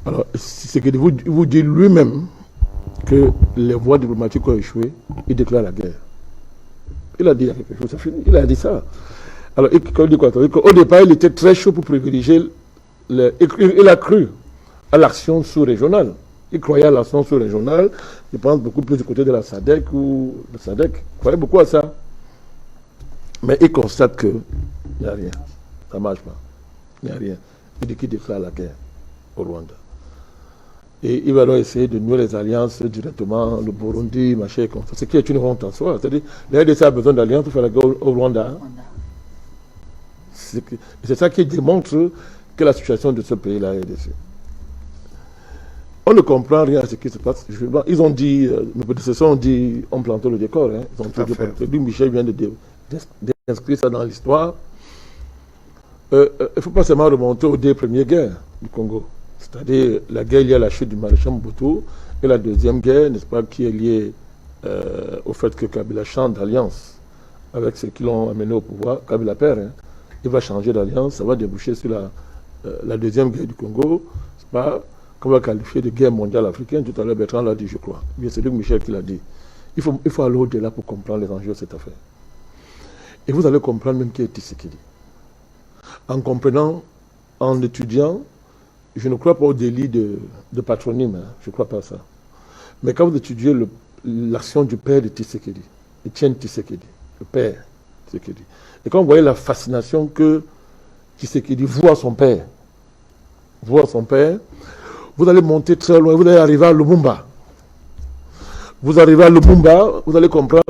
Alors, Tshisekedi vous dit lui-même que les voies diplomatiques ont échoué, il déclare la guerre. Il a dit quelque chose, c'est fini. Il a dit ça. Alors, il dit quoi? Au départ, il était très chaud pour privilégier. Il a cru à l'action sous-régionale. Il croyait à l'action sous-régionale. Il pense beaucoup plus du côté de la SADC ou de SADC. Il croyait beaucoup à ça. Mais il constate qu'il n'y a rien. Ça ne marche pas. Il n'y a rien. Il dit qu'il déclare la guerre au Rwanda. Et il va donc essayer de nouer les alliances directement, le Burundi, machin, comme ça. Ce qui est une honte en soi. C'est-à-dire, la RDC a besoin d'alliance pour faire la guerre au Rwanda. C'est ça qui démontre que la situation de ce pays-là est RDC. On ne comprend rien à ce qui se passe. Ils ont dit, nos prédécesseurs ont dit, on plante le décor. Hein. Ils ont tout dit. Lui, Michel vient d'inscrire ça dans l'histoire. Il ne faut pas seulement remonter aux 2 premières guerres du Congo. C'est-à-dire la guerre liée à la chute du maréchal Mobutu et la deuxième guerre, n'est-ce pas, qui est liée au fait que Kabila change d'alliance avec ceux qui l'ont amené au pouvoir. Kabila perd, hein. Il va changer d'alliance, ça va déboucher sur la deuxième guerre du Congo. C'est pas qu'on va qualifier de guerre mondiale africaine. Tout à l'heure, Bertrand l'a dit, je crois. Bien, c'est Luc Michel qui l'a dit. Il faut aller au-delà pour comprendre les enjeux de cette affaire. Et vous allez comprendre même qui est Tshisekedi. En comprenant, en étudiant, je ne crois pas au délit de patronyme, hein. Je ne crois pas à ça. Mais quand vous étudiez l'action du père de Tshisekedi, Etienne Tshisekedi, le père Tshisekedi, et quand vous voyez la fascination que Tshisekedi voit son père, vous allez monter très loin, vous allez arriver à Lumumba. Vous arrivez à Lumumba, vous allez comprendre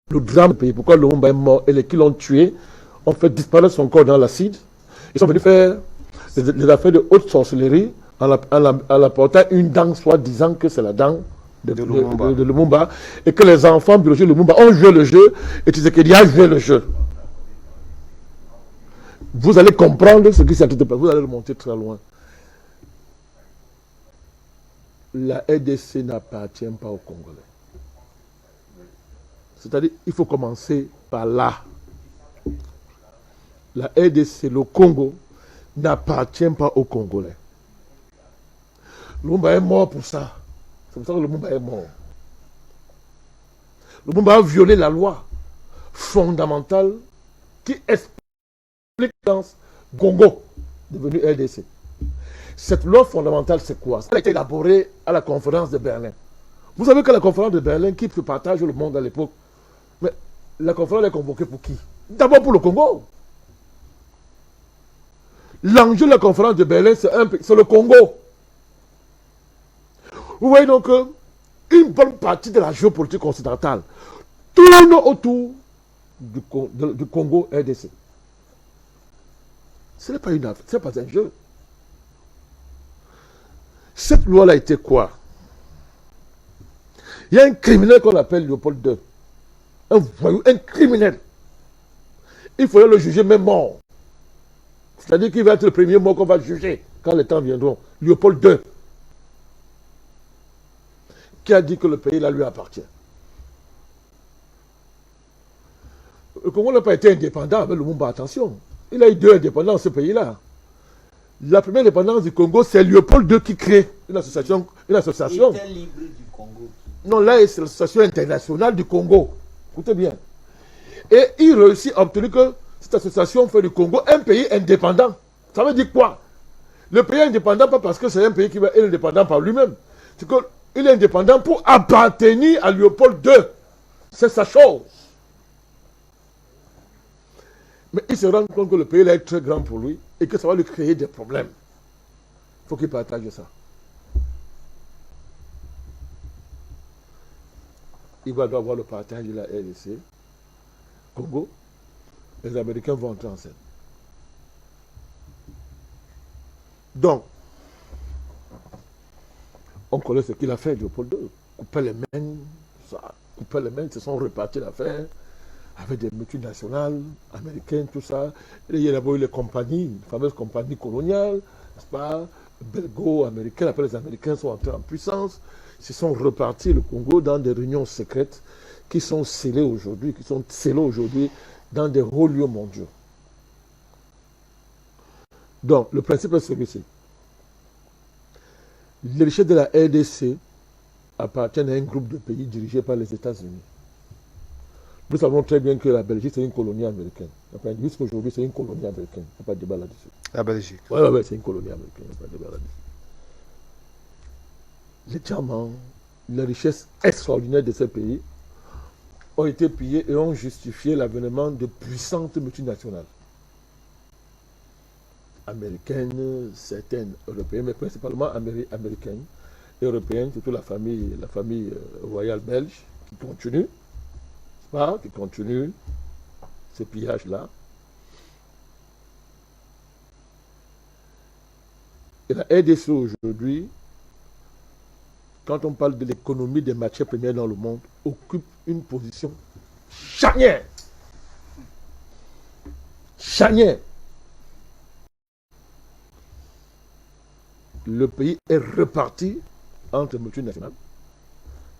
le drame du pays. Pourquoi Lumumba est mort et les qui l'ont tué ont fait disparaître son corps dans l'acide. Ils sont venus faire des affaires de haute sorcellerie en apportant une dent, soi-disant que c'est la dent de Lumumba, et que les enfants biologiques de Lumumba ont joué le jeu, et Tshisekedi a joué le jeu. Vous allez comprendre ce qui s'est passé, vous allez remonter très loin. La RDC n'appartient pas aux Congolais. C'est-à-dire, il faut commencer par là. La RDC, le Congo, n'appartient pas aux Congolais. Lumumba est mort pour ça. C'est pour ça que Lumumba est mort. Lumumba a violé la loi fondamentale qui explique dans Congo, devenu RDC. Cette loi fondamentale, c'est quoi? Elle a été élaborée à la conférence de Berlin. Vous savez que la conférence de Berlin, qui se partage le monde à l'époque, mais la conférence est convoquée pour qui? D'abord pour le Congo. L'enjeu de la conférence de Berlin, c'est le Congo. Vous voyez donc une bonne partie de la géopolitique occidentale tourne autour du Congo RDC. Ce n'est pas une affaire, ce n'est pas un jeu. Cette loi-là a été quoi? Il y a un criminel qu'on appelle Léopold II. Un voyou, un criminel. Il faudrait le juger même mort. C'est-à-dire qu'il va être le premier mort qu'on va juger quand les temps viendront. Léopold II. Qui a dit que le pays là lui appartient. Le Congo n'a pas été indépendant avec le Lumumba, attention. Il a eu 2 indépendances ce pays-là. La première indépendance du Congo, c'est Léopold II qui crée une association. Il était libre du Congo. Non, là, c'est l'association internationale du Congo. Écoutez bien. Et il réussit à obtenir que cette association fait du Congo un pays indépendant. Ça veut dire quoi? Le pays est indépendant pas parce que c'est un pays qui va être indépendant par lui-même. C'est qu'il est indépendant pour appartenir à Léopold II. C'est sa chose. Mais il se rend compte que le pays là est très grand pour lui et que ça va lui créer des problèmes. Il faut qu'il partage ça. Il va devoir avoir le partage de la RDC. Congo, les Américains vont entrer en scène. Donc, on connaît ce qu'il a fait, Léopold II. Couper les mains, ils se sont repartis l'affaire avec des multinationales américaines, tout ça. Et il y a d'abord eu les compagnies, les fameuses compagnies coloniales, n'est-ce pas, belgo-américaines. Après, les Américains sont entrés en puissance. Ils se sont repartis le Congo dans des réunions secrètes qui sont scellées aujourd'hui, dans des hauts lieux mondiaux. Donc, le principe est celui-ci. Les richesses de la RDC appartiennent à un groupe de pays dirigé par les États-Unis. Nous savons très bien que la Belgique, c'est une colonie américaine. Jusqu'aujourd'hui, c'est une colonie américaine. Il n'y a pas de débat là-dessus. La Belgique. Oui, c'est une colonie américaine. Il n'y a pas de débat là-dessus. Les diamants, les richesses extraordinaires de ces pays ont été pillés et ont justifié l'avènement de puissantes multinationales. Américaines, certaines européennes, mais principalement américaines et européennes, surtout la famille royale belge qui continue. Qui continue ce pillage-là. Et la RDC aujourd'hui, quand on parle de l'économie des matières premières dans le monde, occupe une position charnière. Charnière. Le pays est reparti entre multinationales.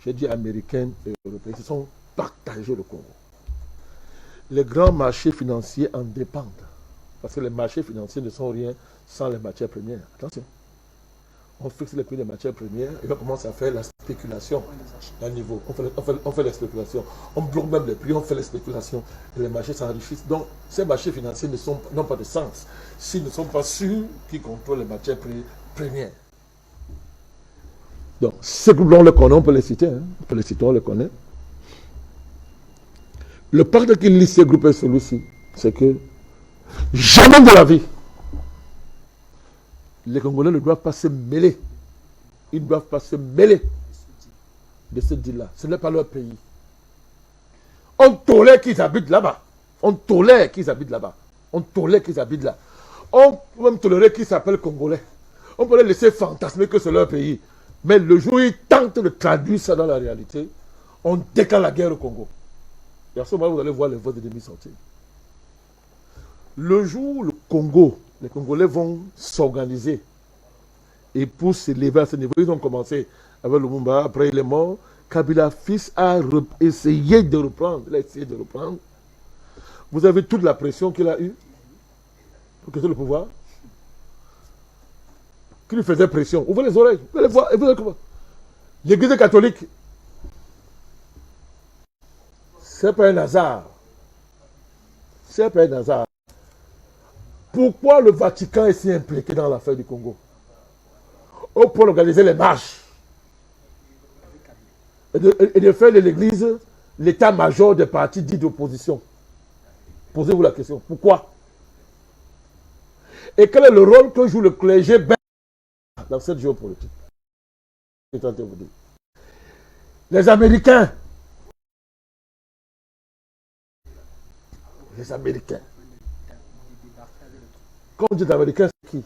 J'ai dit américaines et européennes. Ce sont partagés le Congo. Les grands marchés financiers en dépendent. Parce que les marchés financiers ne sont rien sans les matières premières. Attention. On fixe les prix des matières premières et on commence à faire la spéculation à niveau. On fait la spéculation. On bloque même les prix, on fait la spéculation. Et les marchés s'enrichissent. Donc, ces marchés financiers n'ont pas de sens s'ils ne sont pas sûrs qui contrôlent les matières premières. Donc, ces groupes-là, on les connaît, on peut les citer. On peut les citer, on les connaît. Le pacte qui lie ces groupes est celui-ci, c'est que jamais de la vie, les Congolais ne doivent pas se mêler. Ils ne doivent pas se mêler de ce deal-là. Ce n'est pas leur pays. On tolère qu'ils habitent là-bas. On tolère qu'ils habitent là-bas. On tolère qu'ils habitent là. On peut même tolérer qu'ils s'appellent Congolais. On peut les laisser fantasmer que c'est leur pays. Mais le jour où ils tentent de traduire ça dans la réalité, on déclare la guerre au Congo. Et à ce moment, vous allez voir les votes de demi sortir. Le jour où le Congo, les Congolais vont s'organiser et pour s'élever à ce niveau, ils ont commencé avec Lumumba, après il est mort. Kabila fils a essayé de reprendre. Il a essayé de reprendre. Vous avez toute la pression qu'il a eue pour quitter le pouvoir. Qui lui faisait pression. Ouvrez les oreilles. Vous allez voir. Et vous allez comment. L'Église catholique, c'est pas un hasard. C'est pas un hasard. Pourquoi le Vatican est si impliqué dans l'affaire du Congo? Oh, pour organiser les marches. Et de faire de l'Église l'état-major des partis dits d'opposition. Posez-vous la question. Pourquoi? Et quel est le rôle que joue le clergé belge dans cette géopolitique? Je vais tenter de vous dire. Les Américains. Les Américains. Quand on dit Américains, c'est qui?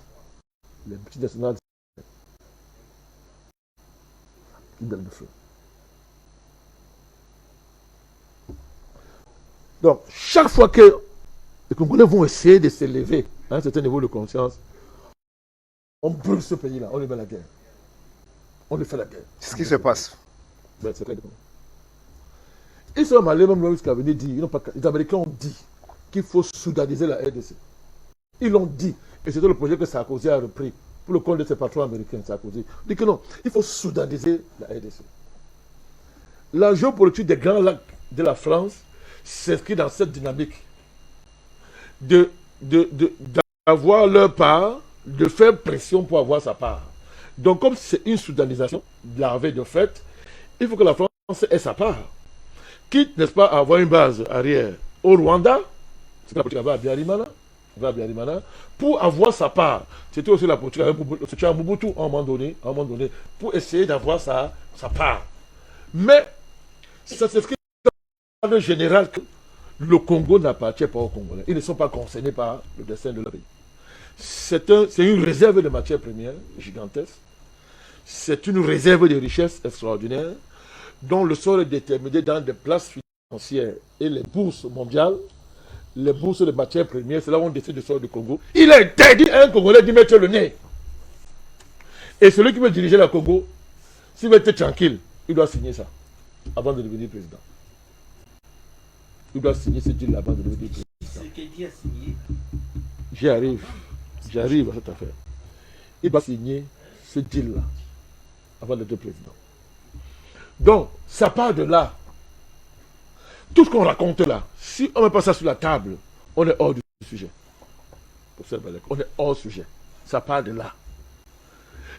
Les petits nationaux. Qui donnent le feu. Donc, chaque fois que les Congolais vont essayer de s'élever à un certain niveau de conscience, on brûle ce pays-là, on lui met la guerre. On lui fait la guerre. C'est ce qui se passe. Ben, c'est clair. Ils sont allés même jusqu'à venir dire, les Américains ont dit qu'il faut soudaniser la RDC. Ils l'ont dit, et c'était le projet que Sarkozy a repris pour le compte de ses patrons américains. Sarkozy dit que non, il faut soudaniser la RDC. La géopolitique des grands lacs de la France s'inscrit dans cette dynamique d'avoir leur part, de faire pression pour avoir sa part. Donc, comme c'est une soudanisation larvée de fait, il faut que la France ait sa part. Quitte, n'est-ce pas, à avoir une base arrière au Rwanda, c'est la politique à Biarimana, pour avoir sa part. C'était aussi la politique avec Mobutu à un moment donné, pour essayer d'avoir sa part. Mais, ça s'inscrit dans le général que le Congo n'appartient pas aux Congolais. Ils ne sont pas concernés par le destin de leur pays. C'est une réserve de matières premières gigantesque. C'est une réserve de richesses extraordinaires dont le sort est déterminé dans des places financières et les bourses mondiales, les bourses de matières premières, c'est là où on décide du sort du Congo. Il est interdit à un Congolais d'y mettre le nez. Et celui qui veut diriger le Congo, s'il veut être tranquille, il doit signer ça avant de devenir président. Il doit signer ce deal avant de devenir président. Ce que dit a signé. J'arrive à cette affaire. Il doit signer ce deal-là avant d'être président. Donc, ça part de là. Tout ce qu'on raconte là, si on ne met pas ça sur la table, on est hors du sujet. On est hors sujet. Ça part de là.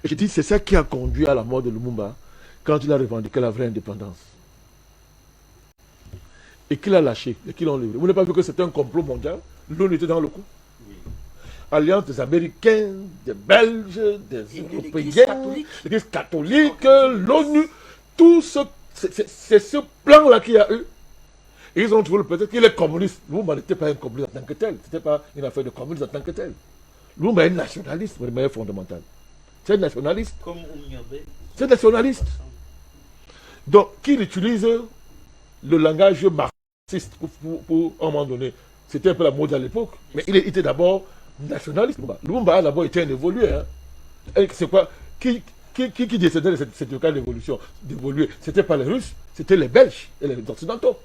Et je dis, c'est ça qui a conduit à la mort de Lumumba quand il a revendiqué la vraie indépendance. Et qu'il a lâché, et qu'ils l'ont livré. Vous n'avez pas vu que c'était un complot mondial? L'ONU était dans le coup. Oui. Alliance des Américains, des Belges, des Européens, l'Église catholique, l'ONU, tout ce, c'est ce plan-là qu'il y a eu. Et ils ont trouvé peut-être qu'il est communiste. Lumumba n'était pas un communiste en tant que tel. Ce n'était pas une affaire de communiste en tant que tel. Lumumba est un nationaliste, de manière fondamentale. C'est un nationaliste. Comme Oumyabé. C'est un nationaliste. Donc, qu'il utilise le langage marxiste pour un moment donné. C'était un peu la mode à l'époque. Mais il était d'abord nationaliste. Lumumba a d'abord été un évolué. Hein. C'est quoi? Qui décédait de cette cas d'évolution? C'était pas les Russes, c'était les Belges et les Occidentaux.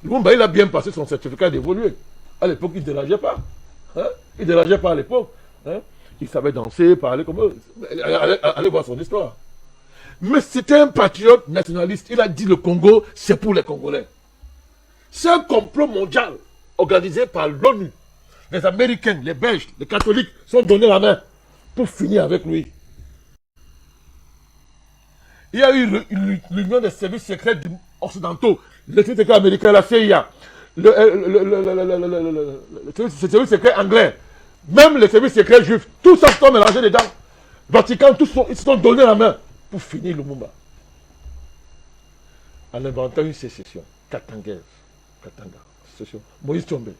Lumumba, il a bien passé son certificat d'évolué. À l'époque, il ne dérangeait pas. Hein? Il ne dérangeait pas à l'époque. Hein? Il savait danser, parler comme eux. Allez voir son histoire. Mais c'était un patriote nationaliste. Il a dit le Congo, c'est pour les Congolais. C'est un complot mondial organisé par l'ONU. Les Américains, les Belges, les catholiques sont donnés la main pour finir avec lui. Il y a eu l'union des services secrets occidentaux, les services secrets américains, la CIA, le service secret anglais, même les services secrets juifs, tout ça se sont mélangés dedans. Vatican, ils se sont donnés la main pour finir Lumumba. en inventant une sécession katangaise. Katanga, sécession. Moïse Tchombe,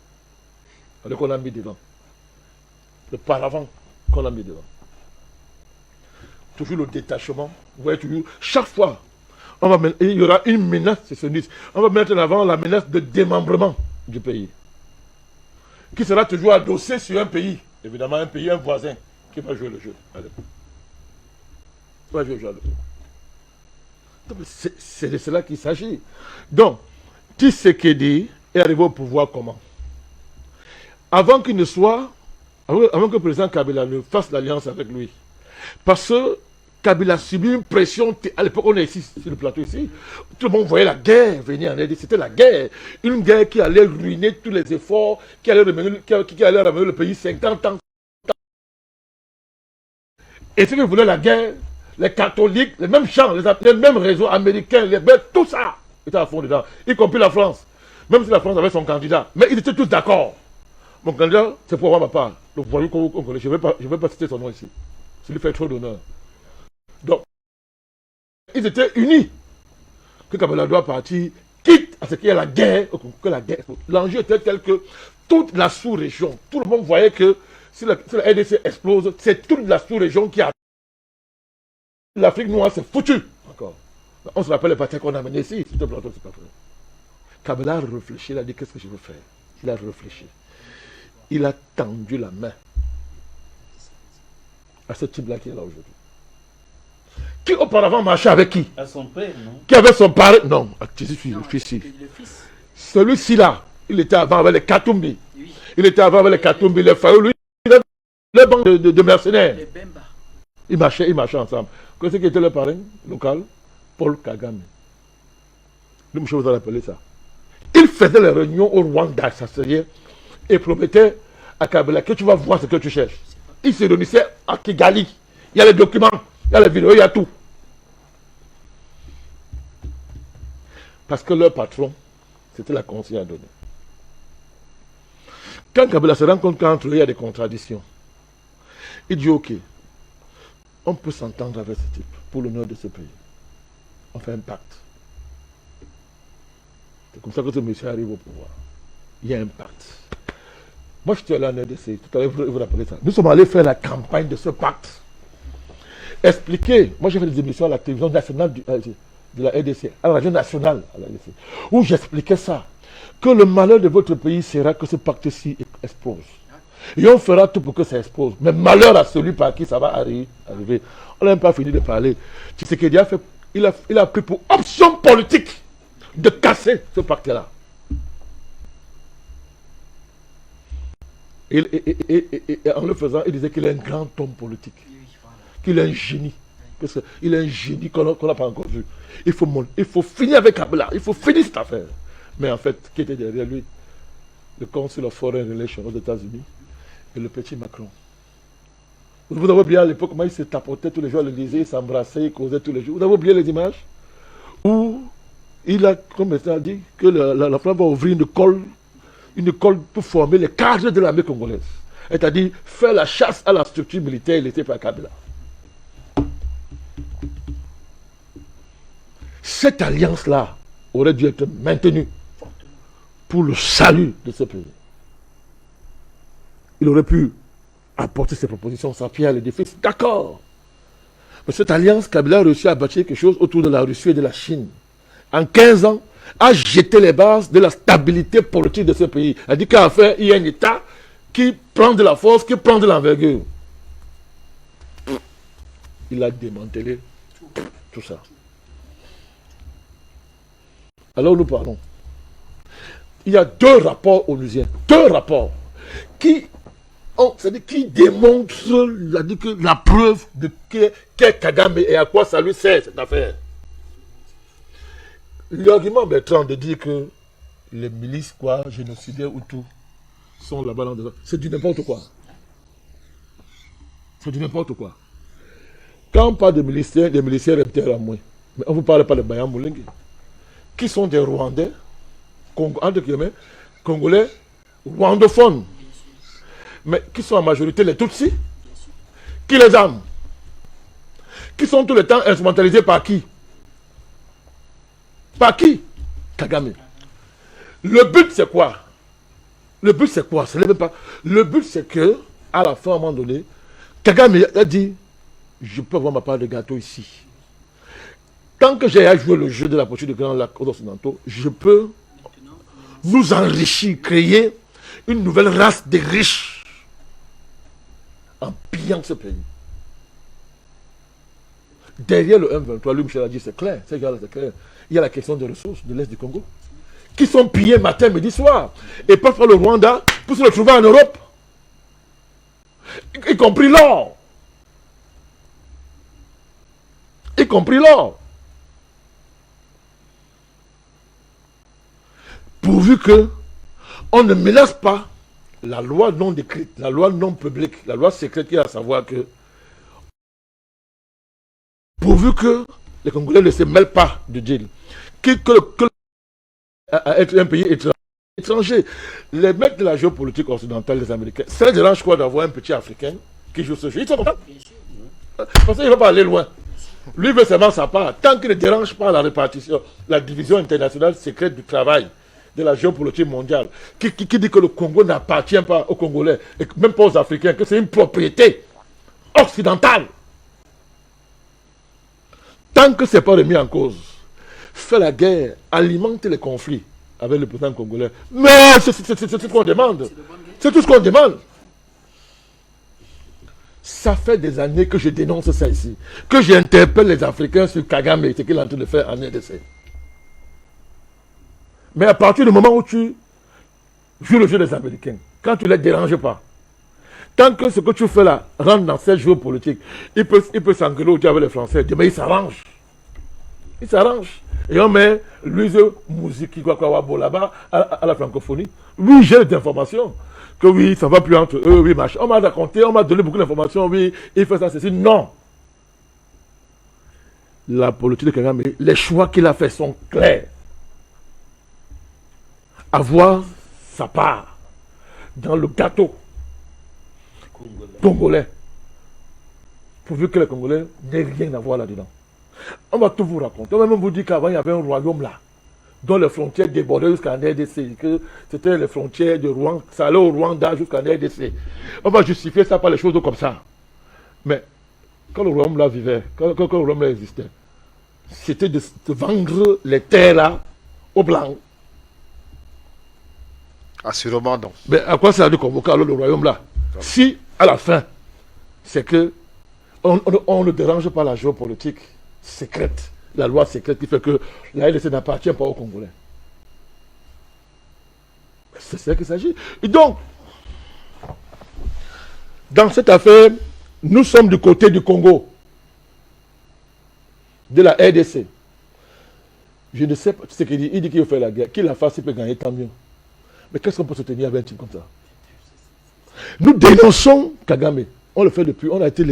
alors qu'on a mis devant. Le paravent qu'on a mis devant. Toujours le détachement. Vous voyez, toujours, chaque fois, il y aura une menace sécessionniste. On va mettre en avant la menace de démembrement du pays, qui sera toujours adossé sur un pays, évidemment un pays, un voisin, qui va jouer le jeu. Allez. Va jouer le jeu. C'est de cela qu'il s'agit. Donc, Tshisekedi est arrivé au pouvoir comment? Avant qu'il ne soit, avant que le président Kabila ne fasse l'alliance avec lui. Parce que Kabila a subi une pression. À l'époque, on est ici, sur le plateau ici. Tout le monde voyait la guerre venir en aide. C'était la guerre. Une guerre qui allait ruiner tous les efforts, qui allait ramener le pays 50 ans. Et ceux qui voulaient la guerre, les catholiques, les mêmes champs, les mêmes réseaux américains, les Belges, tout ça était à fond dedans, y compris la France. Même si la France avait son candidat. Mais ils étaient tous d'accord. Mon candidat, c'est pour avoir ma part. Le voyou qu'on connaît. Je ne vais pas citer son nom ici. Ça lui fait trop d'honneur. Donc, ils étaient unis. Que Kabila doit partir, quitte à ce qu'il y ait la guerre. Que la guerre. L'enjeu était tel que toute la sous-région, tout le monde voyait que si la RDC explose, c'est toute la sous-région qui a. L'Afrique noire, c'est foutu. Encore. On se rappelle les batailles qu'on a menées ici. C'est pas vrai. Kabila a réfléchi, il a dit qu'est-ce que je veux faire. Il a réfléchi. Il a tendu la main à ce type-là qui est là aujourd'hui. Qui auparavant marchait avec qui? À son père, non? Qui avait son père? Non, je suis le fils. Celui-ci là, il était avant avec les Katumbi. Oui. Il était avant avec les Katumbi, les Fayoulou, lui, il avait les bandes de mercenaires. Les Bemba. Ils marchaient ensemble. Qu'est-ce qui était le parrain local? Paul Kagame. Le monsieur vous a rappelé ça. Il faisait les réunions au Rwanda, ça serait, et promettait à Kabila que tu vas voir ce que tu cherches. Il se réunissait à Kigali. Il y a les documents, il y a les vidéos, il y a tout. Parce que leur patron, c'était la conseillère à donner. Quand Kabila se rend compte qu'entre eux, il y a des contradictions, il dit ok, on peut s'entendre avec ce type pour l'honneur de ce pays. On fait un pacte. C'est comme ça que ce monsieur arrive au pouvoir. Il y a un pacte. Moi, je suis allé en RDC, tout à l'heure, vous vous rappelez ça. Nous sommes allés faire la campagne de ce pacte. Expliquer, moi j'ai fait des émissions à la télévision nationale de la RDC, à la radio nationale, à la RDC, où j'expliquais ça, que le malheur de votre pays sera que ce pacte-ci explose. Et on fera tout pour que ça explose. Mais malheur à celui par qui ça va arriver. On n'a même pas fini de parler. Tu sais qu'il a fait, il a pris pour option politique de casser ce pacte-là. Et en le faisant, il disait qu'il est un grand homme politique. Qu'il est un génie. Il est un génie qu'on n'a pas encore vu. Il faut finir avec Kabila. Il faut finir cette affaire. Mais en fait, qui était derrière lui? Le Council of Foreign Relations aux États-Unis et le petit Macron. Vous avez oublié à l'époque comment il se tapotait tous les jours à l'Élysée, il s'embrassait, il causait tous les jours. Vous avez oublié les images? Où il a, comme ça dit, que la France va ouvrir une école pour former les cadres de l'armée congolaise. C'est-à-dire faire la chasse à la structure militaire laissée par Kabila. Cette alliance-là aurait dû être maintenue pour le salut de ce pays. Il aurait pu apporter ses propositions sans pierre à l'édifice. D'accord. Mais cette alliance, Kabila a réussi à bâtir quelque chose autour de la Russie et de la Chine. En 15 ans, a jeté les bases de la stabilité politique de ce pays. Elle dit qu'en fait, il y a un État qui prend de la force, qui prend de l'envergure. Il a démantelé tout ça. Alors nous parlons. Il y a 2 rapports onusiens, 2 rapports qui démontrent la preuve de qu'est Kagame et à quoi ça lui sert cette affaire. L'argument Bertrand de dire que les milices génocidaires ou tout sont là-bas dans des... C'est du n'importe quoi. C'est du n'importe quoi. Quand on parle de miliciens reptères à moins, mais on ne vous parle pas de Bayan Moulengue, qui sont des Rwandais, Congolais, rwandophones, mais qui sont en majorité les Tutsis, qui les arment, qui sont tout le temps instrumentalisés par qui? Par qui? Kagame. Le but, c'est quoi? Le but, c'est quoi? Ce n'est même pas. Le but, c'est que, à la fin, à un moment donné, Kagame a dit, je peux avoir ma part de gâteau ici. Tant que j'ai à jouer le jeu de la politique de Grand Lac occidentaux, je peux nous enrichir, créer une nouvelle race de riches en pillant ce pays. Derrière le M23, lui, Michel a dit, c'est clair, c'est clair. Il y a la question des ressources de l'Est du Congo, qui sont pillées matin, midi, soir. Et parfois le Rwanda pour se retrouver en Europe, y compris l'or. Y compris l'or. Pourvu que on ne menace pas la loi non décrite, la loi non publique, la loi secrète qui est à savoir que pourvu que les Congolais ne se mêlent pas de deal, que être un pays étranger. Les mecs de la géopolitique occidentale, les Américains, ça les dérange quoi d'avoir un petit Africain qui joue ce jeu? Ils sont contents. Parce qu'il ne va pas aller loin. Lui veut seulement sa part. Tant qu'il ne dérange pas la répartition, la division internationale secrète du travail, de la géopolitique mondiale, qui dit que le Congo n'appartient pas aux Congolais, et même pas aux Africains, que c'est une propriété occidentale. Tant que ce n'est pas remis en cause, fait la guerre, alimente les conflits avec le président congolais. Mais c'est ce qu'on demande. C'est tout ce qu'on demande. Ça fait des années que je dénonce ça ici. Que j'interpelle les Africains sur Kagame et ce qu'il est en train de faire en RDC. Mais à partir du moment où tu joues le jeu des Américains, quand tu ne les déranges pas, tant que ce que tu fais là rentre dans ces jeux politiques, il peut s'engueuler au diable avec les Français. Mais il s'arrange. Il s'arrange. Et on met Louise Mouziki là-bas à la francophonie. Oui, j'ai des informations. Que oui, ça ne va plus entre eux, oui, machin. On m'a raconté, on m'a donné beaucoup d'informations, oui, il fait ça, ceci. Non. La politique de Kagame, les choix qu'il a fait sont clairs. Avoir sa part dans le gâteau congolais. Pourvu que les Congolais n'aient rien à voir là-dedans. On va tout vous raconter. On va même vous dire qu'avant, il y avait un royaume là, dont les frontières débordaient jusqu'en RDC, que c'était les frontières de Rwanda, ça allait au Rwanda jusqu'en RDC. On va justifier ça par les choses comme ça. Mais quand le royaume là vivait, quand le royaume là existait, c'était de vendre les terres là aux Blancs. Assurément non. Mais à quoi ça a de convoquer alors le royaume là? Si, à la fin, c'est que on ne dérange pas la géopolitique secrète, la loi secrète qui fait que la RDC n'appartient pas aux Congolais. C'est ça qu'il s'agit. Et donc, dans cette affaire, nous sommes du côté du Congo, de la RDC. Je ne sais pas ce qu'il dit. Il dit qu'il veut faire la guerre. Qu'il la fasse, il peut gagner, tant mieux. Mais qu'est-ce qu'on peut se tenir avec un type comme ça? Nous dénonçons Kagame. On le fait depuis. On a été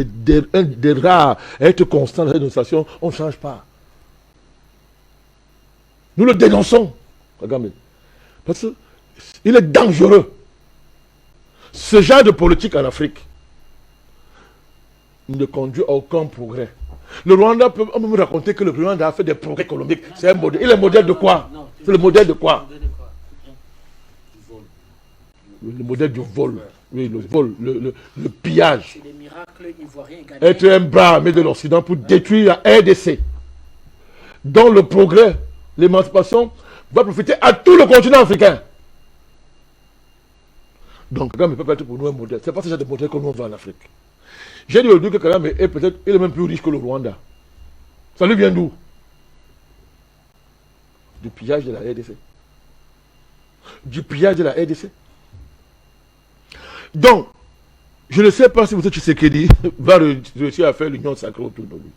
un des rares à être constant dans cette dénonciation. On ne change pas. Nous le dénonçons, Kagame. Parce qu'il est dangereux. Ce genre de politique en Afrique ne conduit à aucun progrès. Le Rwanda peut me raconter que le Rwanda a fait des progrès économiques. C'est un modèle. Il est le modèle de quoi? C'est le modèle de quoi? Le modèle du vol. Oui, le vol, le pillage. Les miracles ivoiriens Être un bras armé de l'Occident pour détruire la RDC. Dont le progrès, l'émancipation va profiter à tout le continent africain. Donc Kagame ne peut pas être pour nous un modèle. Ce n'est pas ce genre de modèle que nous avons en Afrique. J'ai dit aujourd'hui que Kagame est peut-être, il est même plus riche que le Rwanda. Ça lui vient d'où? Du pillage de la RDC. Du pillage de la RDC. Donc, je ne sais pas si vous êtes Tshisekedi va réussir à faire l'union sacrée autour de lui.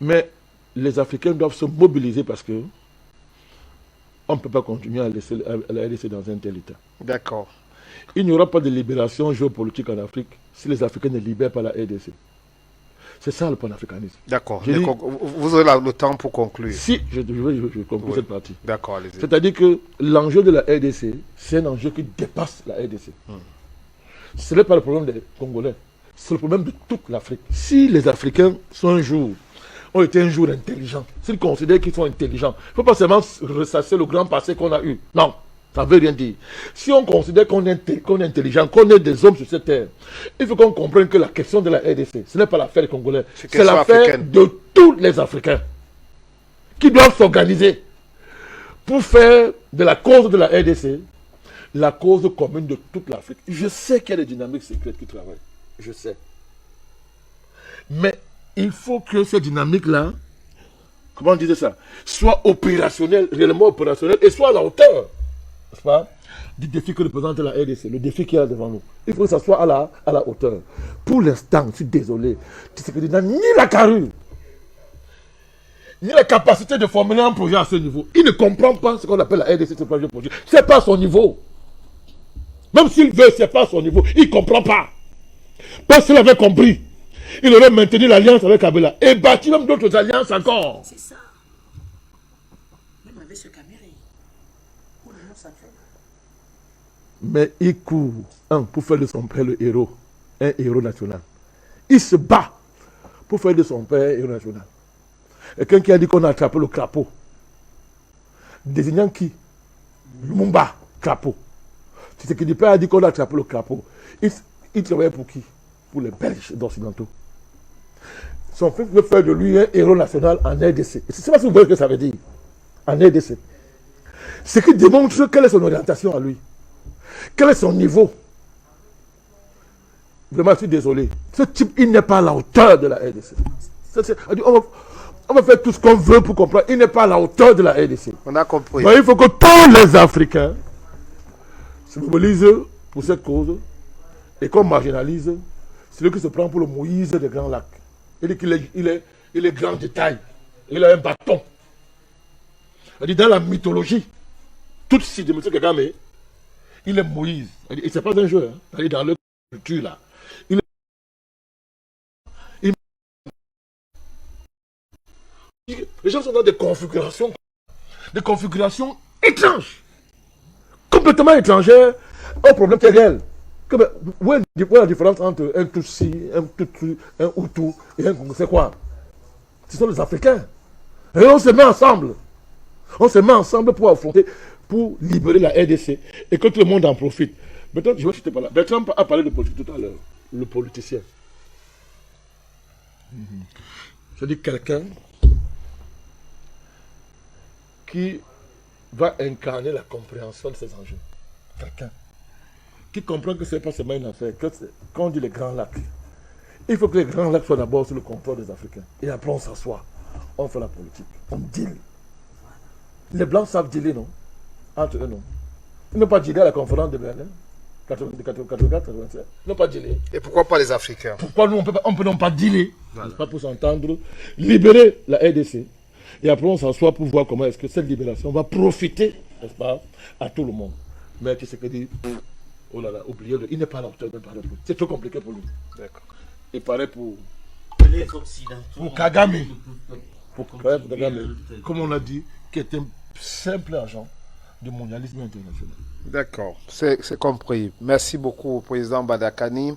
Mais les Africains doivent se mobiliser parce que on ne peut pas continuer à laisser la RDC dans un tel état. D'accord. Il n'y aura pas de libération géopolitique en Afrique si les Africains ne libèrent pas la RDC. C'est ça le panafricanisme. D'accord. Vous aurez le temps pour conclure. Si, je conclue cette partie. D'accord, allez-y. C'est-à-dire que l'enjeu de la RDC, c'est un enjeu qui dépasse la RDC. Ce n'est pas le problème des Congolais, c'est le problème de toute l'Afrique. Si les Africains sont un jour ont été un jour intelligents, s'ils considèrent qu'ils sont intelligents, il ne faut pas seulement ressasser le grand passé qu'on a eu. Non, ça ne veut rien dire. Si on considère qu'on est intelligent, qu'on est des hommes sur cette terre, il faut qu'on comprenne que la question de la RDC, ce n'est pas l'affaire des Congolais, c'est l'affaire de tous les Africains qui doivent s'organiser pour faire de la cause de la RDC la cause commune de toute l'Afrique. Je sais qu'il y a des dynamiques secrètes qui travaillent. Je sais. Mais il faut que ces dynamiques-là, comment on disait ça, soient opérationnelles, réellement opérationnelles, et soient à la hauteur, n'est-ce pas, du défi que représente la RDC, le défi qu'il y a devant nous. Il faut que ça soit à la hauteur. Pour l'instant, je suis désolé, Tshisekedi n'a ni la carrure, ni la capacité de formuler un projet à ce niveau. Il ne comprend pas ce qu'on appelle la RDC, ce projet. Ce n'est pas son niveau. Même s'il veut, ce n'est pas son niveau. Il ne comprend pas. Parce qu'il avait compris, il aurait maintenu l'alliance avec Kabila et bâti même d'autres alliances encore. C'est ça. Même avec ce Caméré. Mais il court, pour faire de son père le héros, un héros national. Il se bat pour faire de son père un héros national. Et quelqu'un qui a dit qu'on a attrapé le crapaud, désignant qui? Lumumba, crapaud. C'est ce que le père a dit qu'on a attrapé le crapaud. Il travaillait pour qui? Pour les Belges d'Occidentaux. Son fils veut faire de lui un héros national en RDC. Je ne sais pas si vous voyez ce que ça veut dire. En RDC. Ce qui démontre quelle est son orientation à lui. Quel est son niveau. Vraiment, je suis désolé. Ce type, il n'est pas à la hauteur de la RDC. On va faire tout ce qu'on veut pour comprendre. Il n'est pas à la hauteur de la RDC. On a compris. Mais il faut que tous les Africains se mobilisent pour cette cause et qu'on marginalise celui qui se prend pour le Moïse des Grands Lacs. Il dit qu'il est grand de taille. Il a un bâton. Il dit dans la mythologie, toute si de M. Kagame, il est Moïse. Il n'est pas un jeu. Hein. Il est dans leur culture là. Les gens sont dans des configurations étranges. Complètement étrangères au problème qui est réel. Où est la différence entre un Tutsi, un Tutsi, un Hutu et un Congo? C'est quoi? Ce sont les Africains. Et on se met ensemble. On se met ensemble pour affronter, pour libérer la RDC et que tout le monde en profite. Bertrand, je ne sais pas là. Bertrand a parlé de politique tout à l'heure. Le politicien. Je dis quelqu'un qui va incarner la compréhension de ces enjeux. Quelqu'un qui comprend que ce n'est pas seulement une affaire, quand on dit les grands lacs, il faut que les grands lacs soient d'abord sous le contrôle des Africains. Et après on s'assoit, on fait la politique, on deal. Les Blancs savent dealer, non? Entre eux, non. Ils n'ont pas dealé à la conférence de Berlin, 84-87. Ils n'ont pas dealé. Et pourquoi pas les Africains? Pourquoi nous, on ne peut non pas dealer, voilà. Pas pour s'entendre, libérer la RDC. Et après, on s'assoit pour voir comment est-ce que cette libération va profiter, n'est-ce pas, à tout le monde. Mais tu sais que dit, oh là là, oubliez-le, il n'est pas à la hauteur de parler. C'est trop compliqué pour lui. D'accord. Et pareil pour Kagame. Pour Kagame, comme on l'a dit, qui est un simple agent du mondialisme international. D'accord, c'est compris. Merci beaucoup, Président Badakani.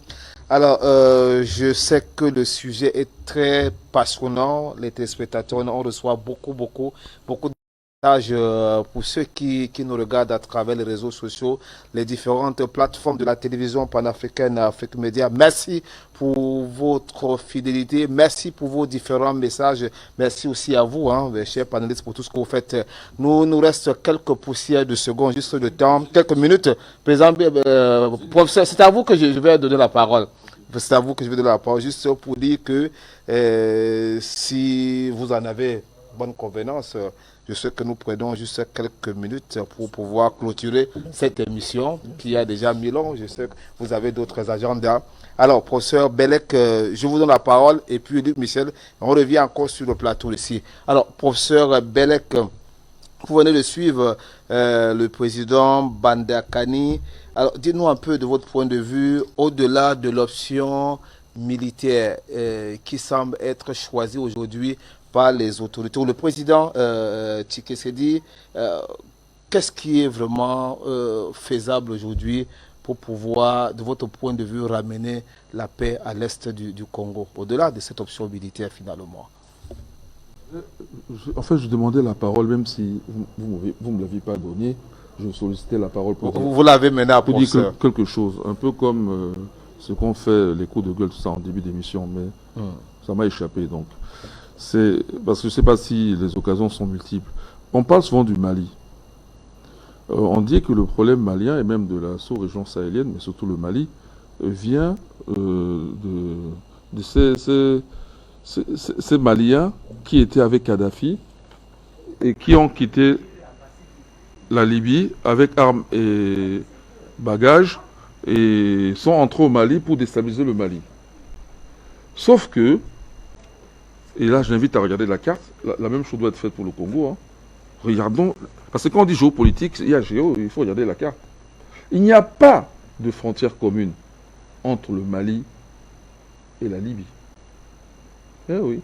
Alors, je sais que le sujet est très passionnant. Les téléspectateurs, on reçoit beaucoup de messages pour ceux qui nous regardent à travers les réseaux sociaux, les différentes plateformes de la télévision panafricaine, Afrique Média. Merci pour votre fidélité. Merci pour vos différents messages. Merci aussi à vous, mes chers panélistes, pour tout ce que vous faites. Nous reste quelques poussières de secondes, juste de temps, quelques minutes. Président, professeur, c'est à vous que je vais donner la parole. C'est à vous que je vais donner la parole, juste pour dire que si vous en avez bonne convenance, je sais que nous prenons juste quelques minutes pour pouvoir clôturer cette émission qui a déjà 1000 ans. Je sais que vous avez d'autres agendas. Alors, professeur Bellec, je vous donne la parole et puis Luc Michel, on revient encore sur le plateau ici. Alors, professeur Bellec, vous venez de suivre le président Bandakani. Alors, dites-nous un peu de votre point de vue, au-delà de l'option militaire qui semble être choisie aujourd'hui par les autorités, ou le président Tshisekedi, qu'est-ce qui est vraiment faisable aujourd'hui pour pouvoir, de votre point de vue, ramener la paix à l'est du Congo, au-delà de cette option militaire finalement? En fait, je demandais la parole, même si vous me l'aviez pas donné. Je sollicitais la parole pour dire, Vous l'avez maintenant, pour dire professeur. quelque chose. Un peu comme ce qu'ont fait les coups de gueule, tout ça, en début d'émission. Mais ça m'a échappé, donc. C'est parce que je ne sais pas si les occasions sont multiples. On parle souvent du Mali. On dit que le problème malien, et même de la sous-région sahélienne, mais surtout le Mali, vient de ces Maliens qui étaient avec Kadhafi et qui ont quitté la Libye avec armes et bagages et sont entrés au Mali pour déstabiliser le Mali. Sauf que, et là j'invite à regarder la carte, la même chose doit être faite pour le Congo. Hein. Regardons, parce que quand on dit géopolitique, il y a géo, il faut regarder la carte. Il n'y a pas de frontière commune entre le Mali et la Libye. Eh oui.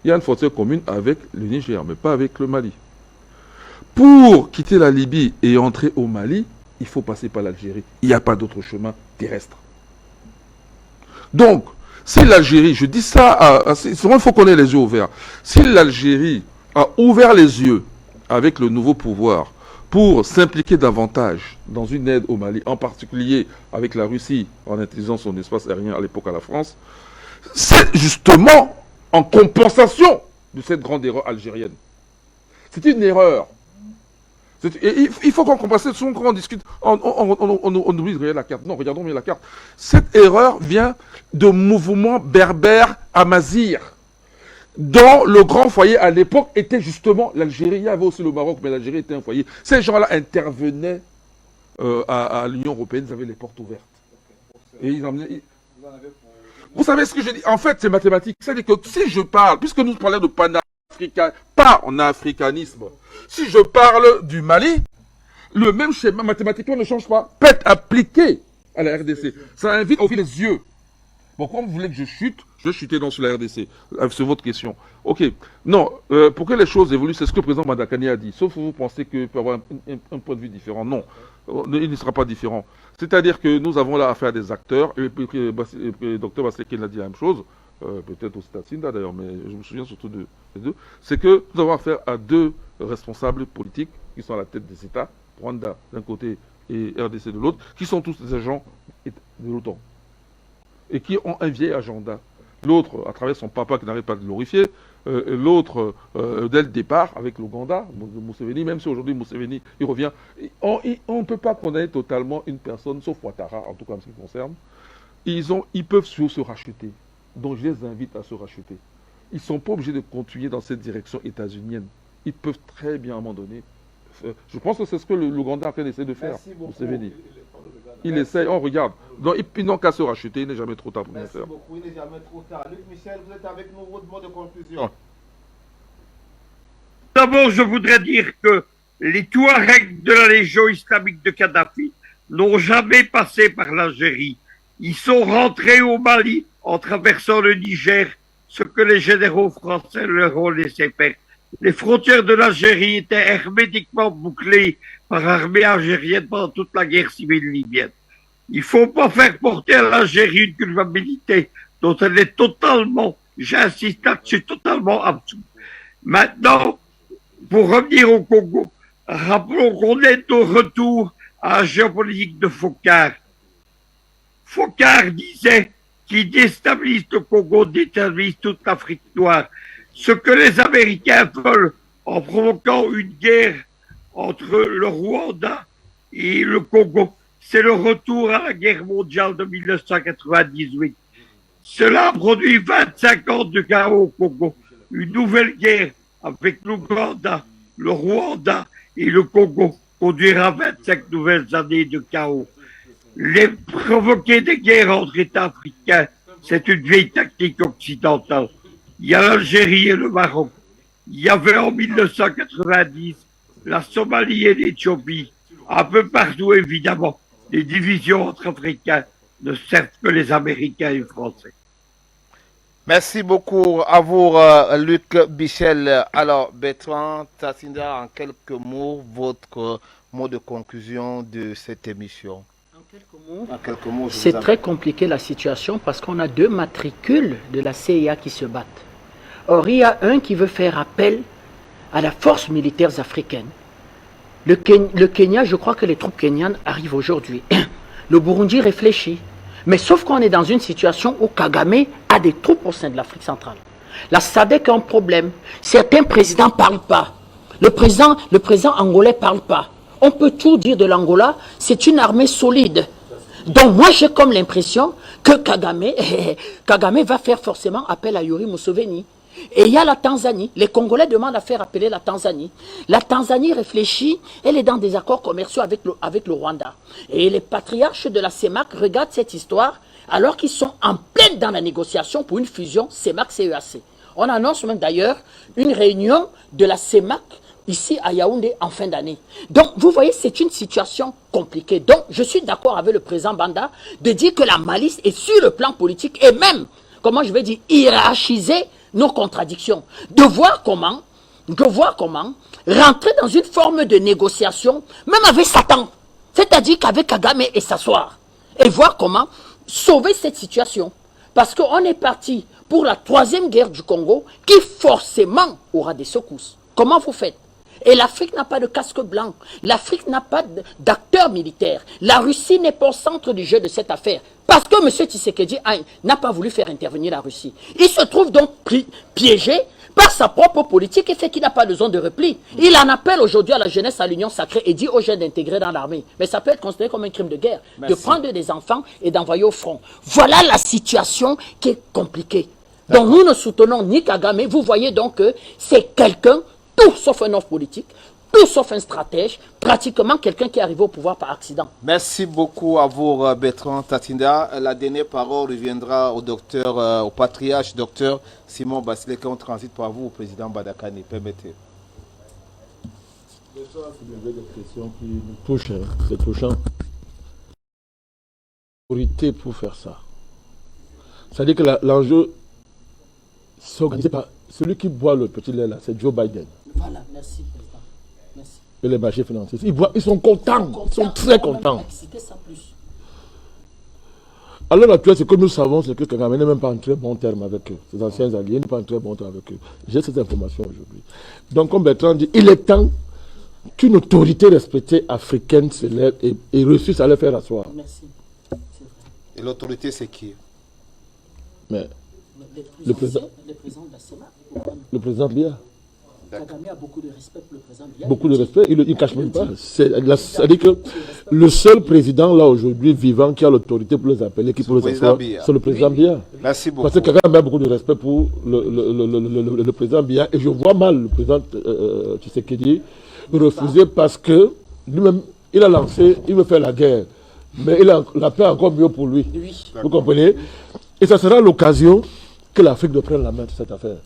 Il y a une frontière commune avec le Niger, mais pas avec le Mali. Pour quitter la Libye et entrer au Mali, il faut passer par l'Algérie. Il n'y a pas d'autre chemin terrestre. Donc, si l'Algérie, je dis ça, il faut qu'on ait les yeux ouverts. Si l'Algérie a ouvert les yeux avec le nouveau pouvoir pour s'impliquer davantage dans une aide au Mali, en particulier avec la Russie en utilisant son espace aérien à l'époque à la France, c'est justement en compensation de cette grande erreur algérienne. C'est une erreur. Et il faut qu'on compense, souvent quand on discute, on oublie de regarder la carte. Non, regardons bien la carte. Cette erreur vient de mouvements berbères amazirs, dont le grand foyer à l'époque était justement l'Algérie. Il y avait aussi le Maroc, mais l'Algérie était un foyer. Ces gens-là intervenaient à l'Union européenne, ils avaient les portes ouvertes. Et ils emmenaient... Vous savez ce que je dis? En fait, c'est mathématique. C'est-à-dire que si je parle, puisque nous parlons de pan-africanisme, si je parle du Mali, le même schéma mathématiquement ne change pas. Peut être appliqué à la RDC. Ça invite à ouvrir les yeux. Bon, comme vous voulez que je chute, je vais chuter dans sur la RDC. C'est votre question. Ok. Non, pour que les choses évoluent, c'est ce que le président Madakani a dit. Sauf que vous pensez qu'il peut avoir un point de vue différent. Non, il ne sera pas différent. C'est-à-dire que nous avons là affaire à des acteurs, et le docteur Basseke a dit la même chose, peut-être aussi Tatsinda d'ailleurs, mais je me souviens surtout de ces deux, c'est que nous avons affaire à deux responsables politiques qui sont à la tête des États, Rwanda d'un côté et RDC de l'autre, qui sont tous des agents de l'OTAN et qui ont un vieil agenda. L'autre, à travers son papa qui n'arrête pas de glorifier, l'autre, dès le départ, avec l'Ouganda, Museveni, même si aujourd'hui Museveni, il revient, on ne peut pas connaître totalement une personne, sauf Ouattara, en tout cas en ce qui concerne. Ils peuvent se racheter. Donc je les invite à se racheter. Ils ne sont pas obligés de continuer dans cette direction états-unienne. Ils peuvent très bien, à un moment donné, je pense que c'est ce que l'Ouganda a train d'essayer de faire, Museveni. Il essaye, on regarde. Donc, ils n'ont qu'à se racheter, il n'est jamais trop tard pour le faire. Merci beaucoup, il n'est jamais trop tard. Luc Michel, vous êtes avec nous, votre mot de conclusion. D'abord, je voudrais dire que les Touaregs de la Légion islamique de Kadhafi n'ont jamais passé par l'Algérie. Ils sont rentrés au Mali en traversant le Niger, ce que les généraux français leur ont laissé faire. Les frontières de l'Algérie étaient hermétiquement bouclées par l'armée algérienne pendant toute la guerre civile libyenne. Il ne faut pas faire porter à l'Algérie une culpabilité dont elle est totalement, j'insiste là-dessus, totalement absurde. Maintenant, pour revenir au Congo, rappelons qu'on est au retour à la géopolitique de Focard. Focard disait qu'il déstabilise le Congo, déstabilise toute l'Afrique noire. Ce que les Américains veulent en provoquant une guerre entre le Rwanda et le Congo, c'est le retour à la guerre mondiale de 1998. Cela a produit 25 ans de chaos au Congo. Une nouvelle guerre avec l'Ouganda, le Rwanda et le Congo conduira 25 nouvelles années de chaos. Provoquer des guerres entre États africains, c'est une vieille tactique occidentale. Il y a l'Algérie et le Maroc. Il y avait en 1990 la Somalie et l'Éthiopie. Un peu partout, évidemment, les divisions entre Africains ne servent que les Américains et les Français. Merci beaucoup à vous, Luc Michel. Alors, Bertrand Tassinda, en quelques mots, votre mot de conclusion de cette émission. En quelques mots, c'est très compliqué la situation parce qu'on a deux matricules de la CIA qui se battent. Or, il y a un qui veut faire appel à la force militaire africaine. Le Kenya, je crois que les troupes kenyanes arrivent aujourd'hui. Le Burundi réfléchit. Mais sauf qu'on est dans une situation où Kagame a des troupes au sein de l'Afrique centrale. La SADC a un problème. Certains présidents ne parlent pas. Le président angolais ne parle pas. On peut tout dire de l'Angola, c'est une armée solide. Donc moi j'ai comme l'impression que Kagame va faire forcément appel à Yoweri Museveni. Et il y a la Tanzanie. Les Congolais demandent à faire appeler la Tanzanie. La Tanzanie réfléchit, elle est dans des accords commerciaux avec le Rwanda. Et les patriarches de la CEMAC regardent cette histoire alors qu'ils sont en pleine dans la négociation pour une fusion CEMAC-CEAC. On annonce même d'ailleurs une réunion de la CEMAC ici à Yaoundé en fin d'année. Donc, vous voyez, c'est une situation compliquée. Donc, je suis d'accord avec le président Banda de dire que la malice est sur le plan politique et même, comment je vais dire, hiérarchiser nos contradictions. De voir comment rentrer dans une forme de négociation, même avec Satan. C'est-à-dire qu'avec Kagame et s'asseoir. Et voir comment sauver cette situation. Parce qu'on est parti pour la 3e guerre du Congo qui forcément aura des secousses. Comment vous faites? Et l'Afrique n'a pas de casque blanc. L'Afrique n'a pas d'acteur militaire. La Russie n'est pas au centre du jeu de cette affaire. Parce que M. Tshisekedi n'a pas voulu faire intervenir la Russie. Il se trouve donc piégé par sa propre politique et fait qu'il n'a pas de zone de repli. Il en appelle aujourd'hui à la jeunesse à l'Union sacrée et dit aux jeunes d'intégrer dans l'armée. Mais ça peut être considéré comme un crime de guerre. Merci. De prendre des enfants et d'envoyer au front. Voilà la situation qui est compliquée. Donc nous ne soutenons ni Kagame. Vous voyez donc que c'est quelqu'un, tout sauf un homme politique, tout sauf un stratège, pratiquement quelqu'un qui est arrivé au pouvoir par accident. Merci beaucoup à vous, Bertrand Tatinda. La dernière parole reviendra au docteur, au patriarche, docteur Simon Basileke. On transite par vous, au président Badakani. Permettez. C'est des questions qui nous touchent, c'est touchant. Autorité pour faire ça. C'est-à-dire que l'enjeu, c'est organisé par celui qui boit le petit lait là, c'est Joe Biden. Voilà, merci, président. Merci. Et les marchés financiers. Ils sont contents, ils sont très contents. Alors actuel, ce que nous savons, c'est que Kagame n'est même pas en très bon terme avec eux. Ses anciens alliés n'est pas en très bon terme avec eux. J'ai cette information aujourd'hui. Donc, comme Bertrand dit, il est temps qu'une autorité respectée africaine se lève et réussisse à le faire asseoir. Merci. Et l'autorité, c'est qui? Mais le président de la CEMAC. Le président Biya. Kagame a beaucoup de respect pour le président Biya. Beaucoup de respect, il ne cache même pas. C'est-à-dire que le seul président là aujourd'hui vivant qui a l'autorité pour les appeler, qui peut les asseoir, c'est le président Biya. Merci beaucoup. Parce que Kagame a beaucoup de respect pour le président Biya. Et je vois mal le président Tshisekedi refuser parce que lui-même, il a lancé, il veut faire la guerre. Mais il a la paix encore mieux pour lui. Vous comprenez? Et ça sera l'occasion que l'Afrique de prendre la main sur cette affaire.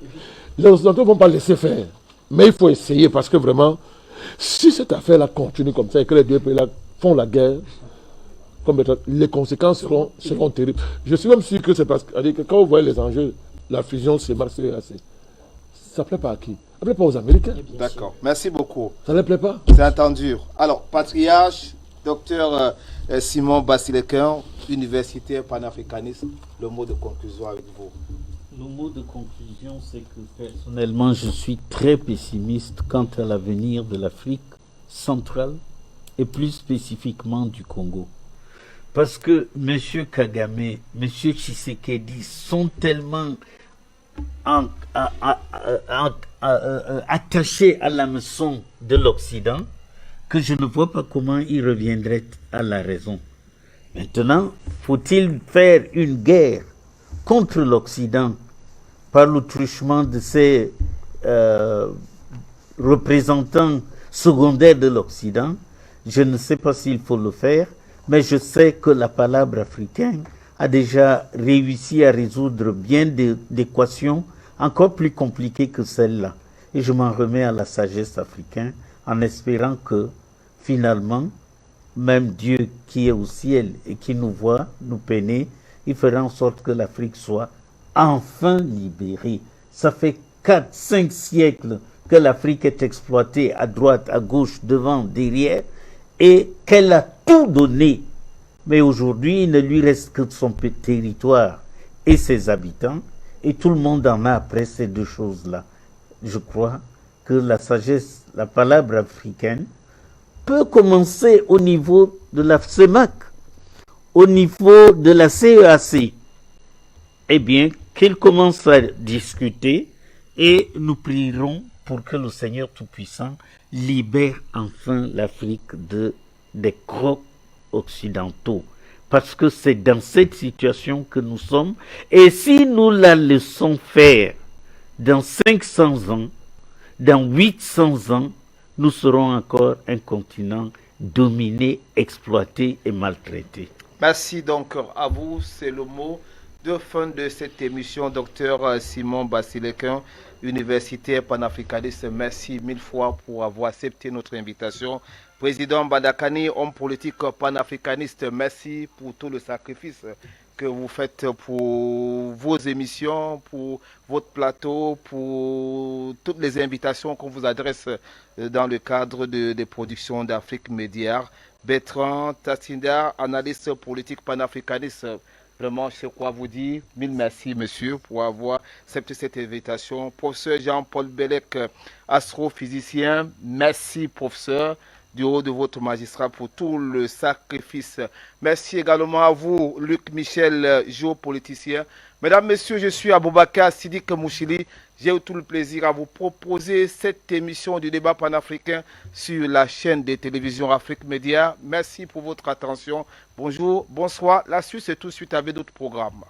Les Occidentaux ne vont pas laisser faire. Mais il faut essayer parce que vraiment, si cette affaire-là continue comme ça et que les deux pays-là font la guerre, les conséquences seront terribles. Je suis même sûr que c'est parce que quand vous voyez les enjeux, la fusion CEMAC-CEAC, ça ne plaît pas à qui? Ça ne plaît pas aux Américains. D'accord. Merci beaucoup. Ça ne les plaît pas? C'est entendu. Alors, patriarche, docteur Simon Basileke, universitaire panafricaniste, le mot de conclusion avec vous. Le mot de conclusion, c'est que personnellement, je suis très pessimiste quant à l'avenir de l'Afrique centrale et plus spécifiquement du Congo. Parce que M. Kagame, M. Tshisekedi sont tellement attachés à l'hameçon de l'Occident que je ne vois pas comment ils reviendraient à la raison. Maintenant, faut-il faire une guerre contre l'Occident par le truchement de ces représentants secondaires de l'Occident? Je ne sais pas s'il faut le faire, mais je sais que la palabre africaine a déjà réussi à résoudre bien d'équations encore plus compliquées que celle-là. Et je m'en remets à la sagesse africaine en espérant que finalement, même Dieu qui est au ciel et qui nous voit, nous peiner, il fera en sorte que l'Afrique soit enfin libérée. Ça fait 4-5 siècles que l'Afrique est exploitée à droite, à gauche, devant, derrière, et qu'elle a tout donné. Mais aujourd'hui, il ne lui reste que son territoire et ses habitants. Et tout le monde en a après ces deux choses-là. Je crois que la sagesse, la palabre africaine, peut commencer au niveau de la CEMAC, au niveau de la CEAC. Eh bien, qu'ils commencent à discuter et nous prierons pour que le Seigneur Tout-Puissant libère enfin l'Afrique des crocs occidentaux. Parce que c'est dans cette situation que nous sommes. Et si nous la laissons faire dans 500 ans, dans 800 ans, nous serons encore un continent dominé, exploité et maltraité. Merci donc à vous. C'est le mot de fin de cette émission. Docteur Simon Basilekin, universitaire panafricaniste, merci mille fois pour avoir accepté notre invitation. Président Badakani, homme politique panafricaniste, merci pour tout le sacrifice que vous faites pour vos émissions, pour votre plateau, pour toutes les invitations qu'on vous adresse dans le cadre des productions d'Afrique Média. Bertrand Tassinda, analyste politique panafricaniste, vraiment, je sais quoi vous dire. Mille merci, monsieur, pour avoir accepté cette invitation. Professeur Jean-Paul Bellec, astrophysicien, merci, professeur, du haut de votre magistrat pour tout le sacrifice. Merci également à vous, Luc Michel, géopoliticien. Mesdames, Messieurs, je suis Aboubakar Sidik Mouchili. J'ai eu tout le plaisir à vous proposer cette émission du débat panafricain sur la chaîne de télévision Afrique Média. Merci pour votre attention. Bonjour, bonsoir. La suite, c'est tout de suite avec d'autres programmes.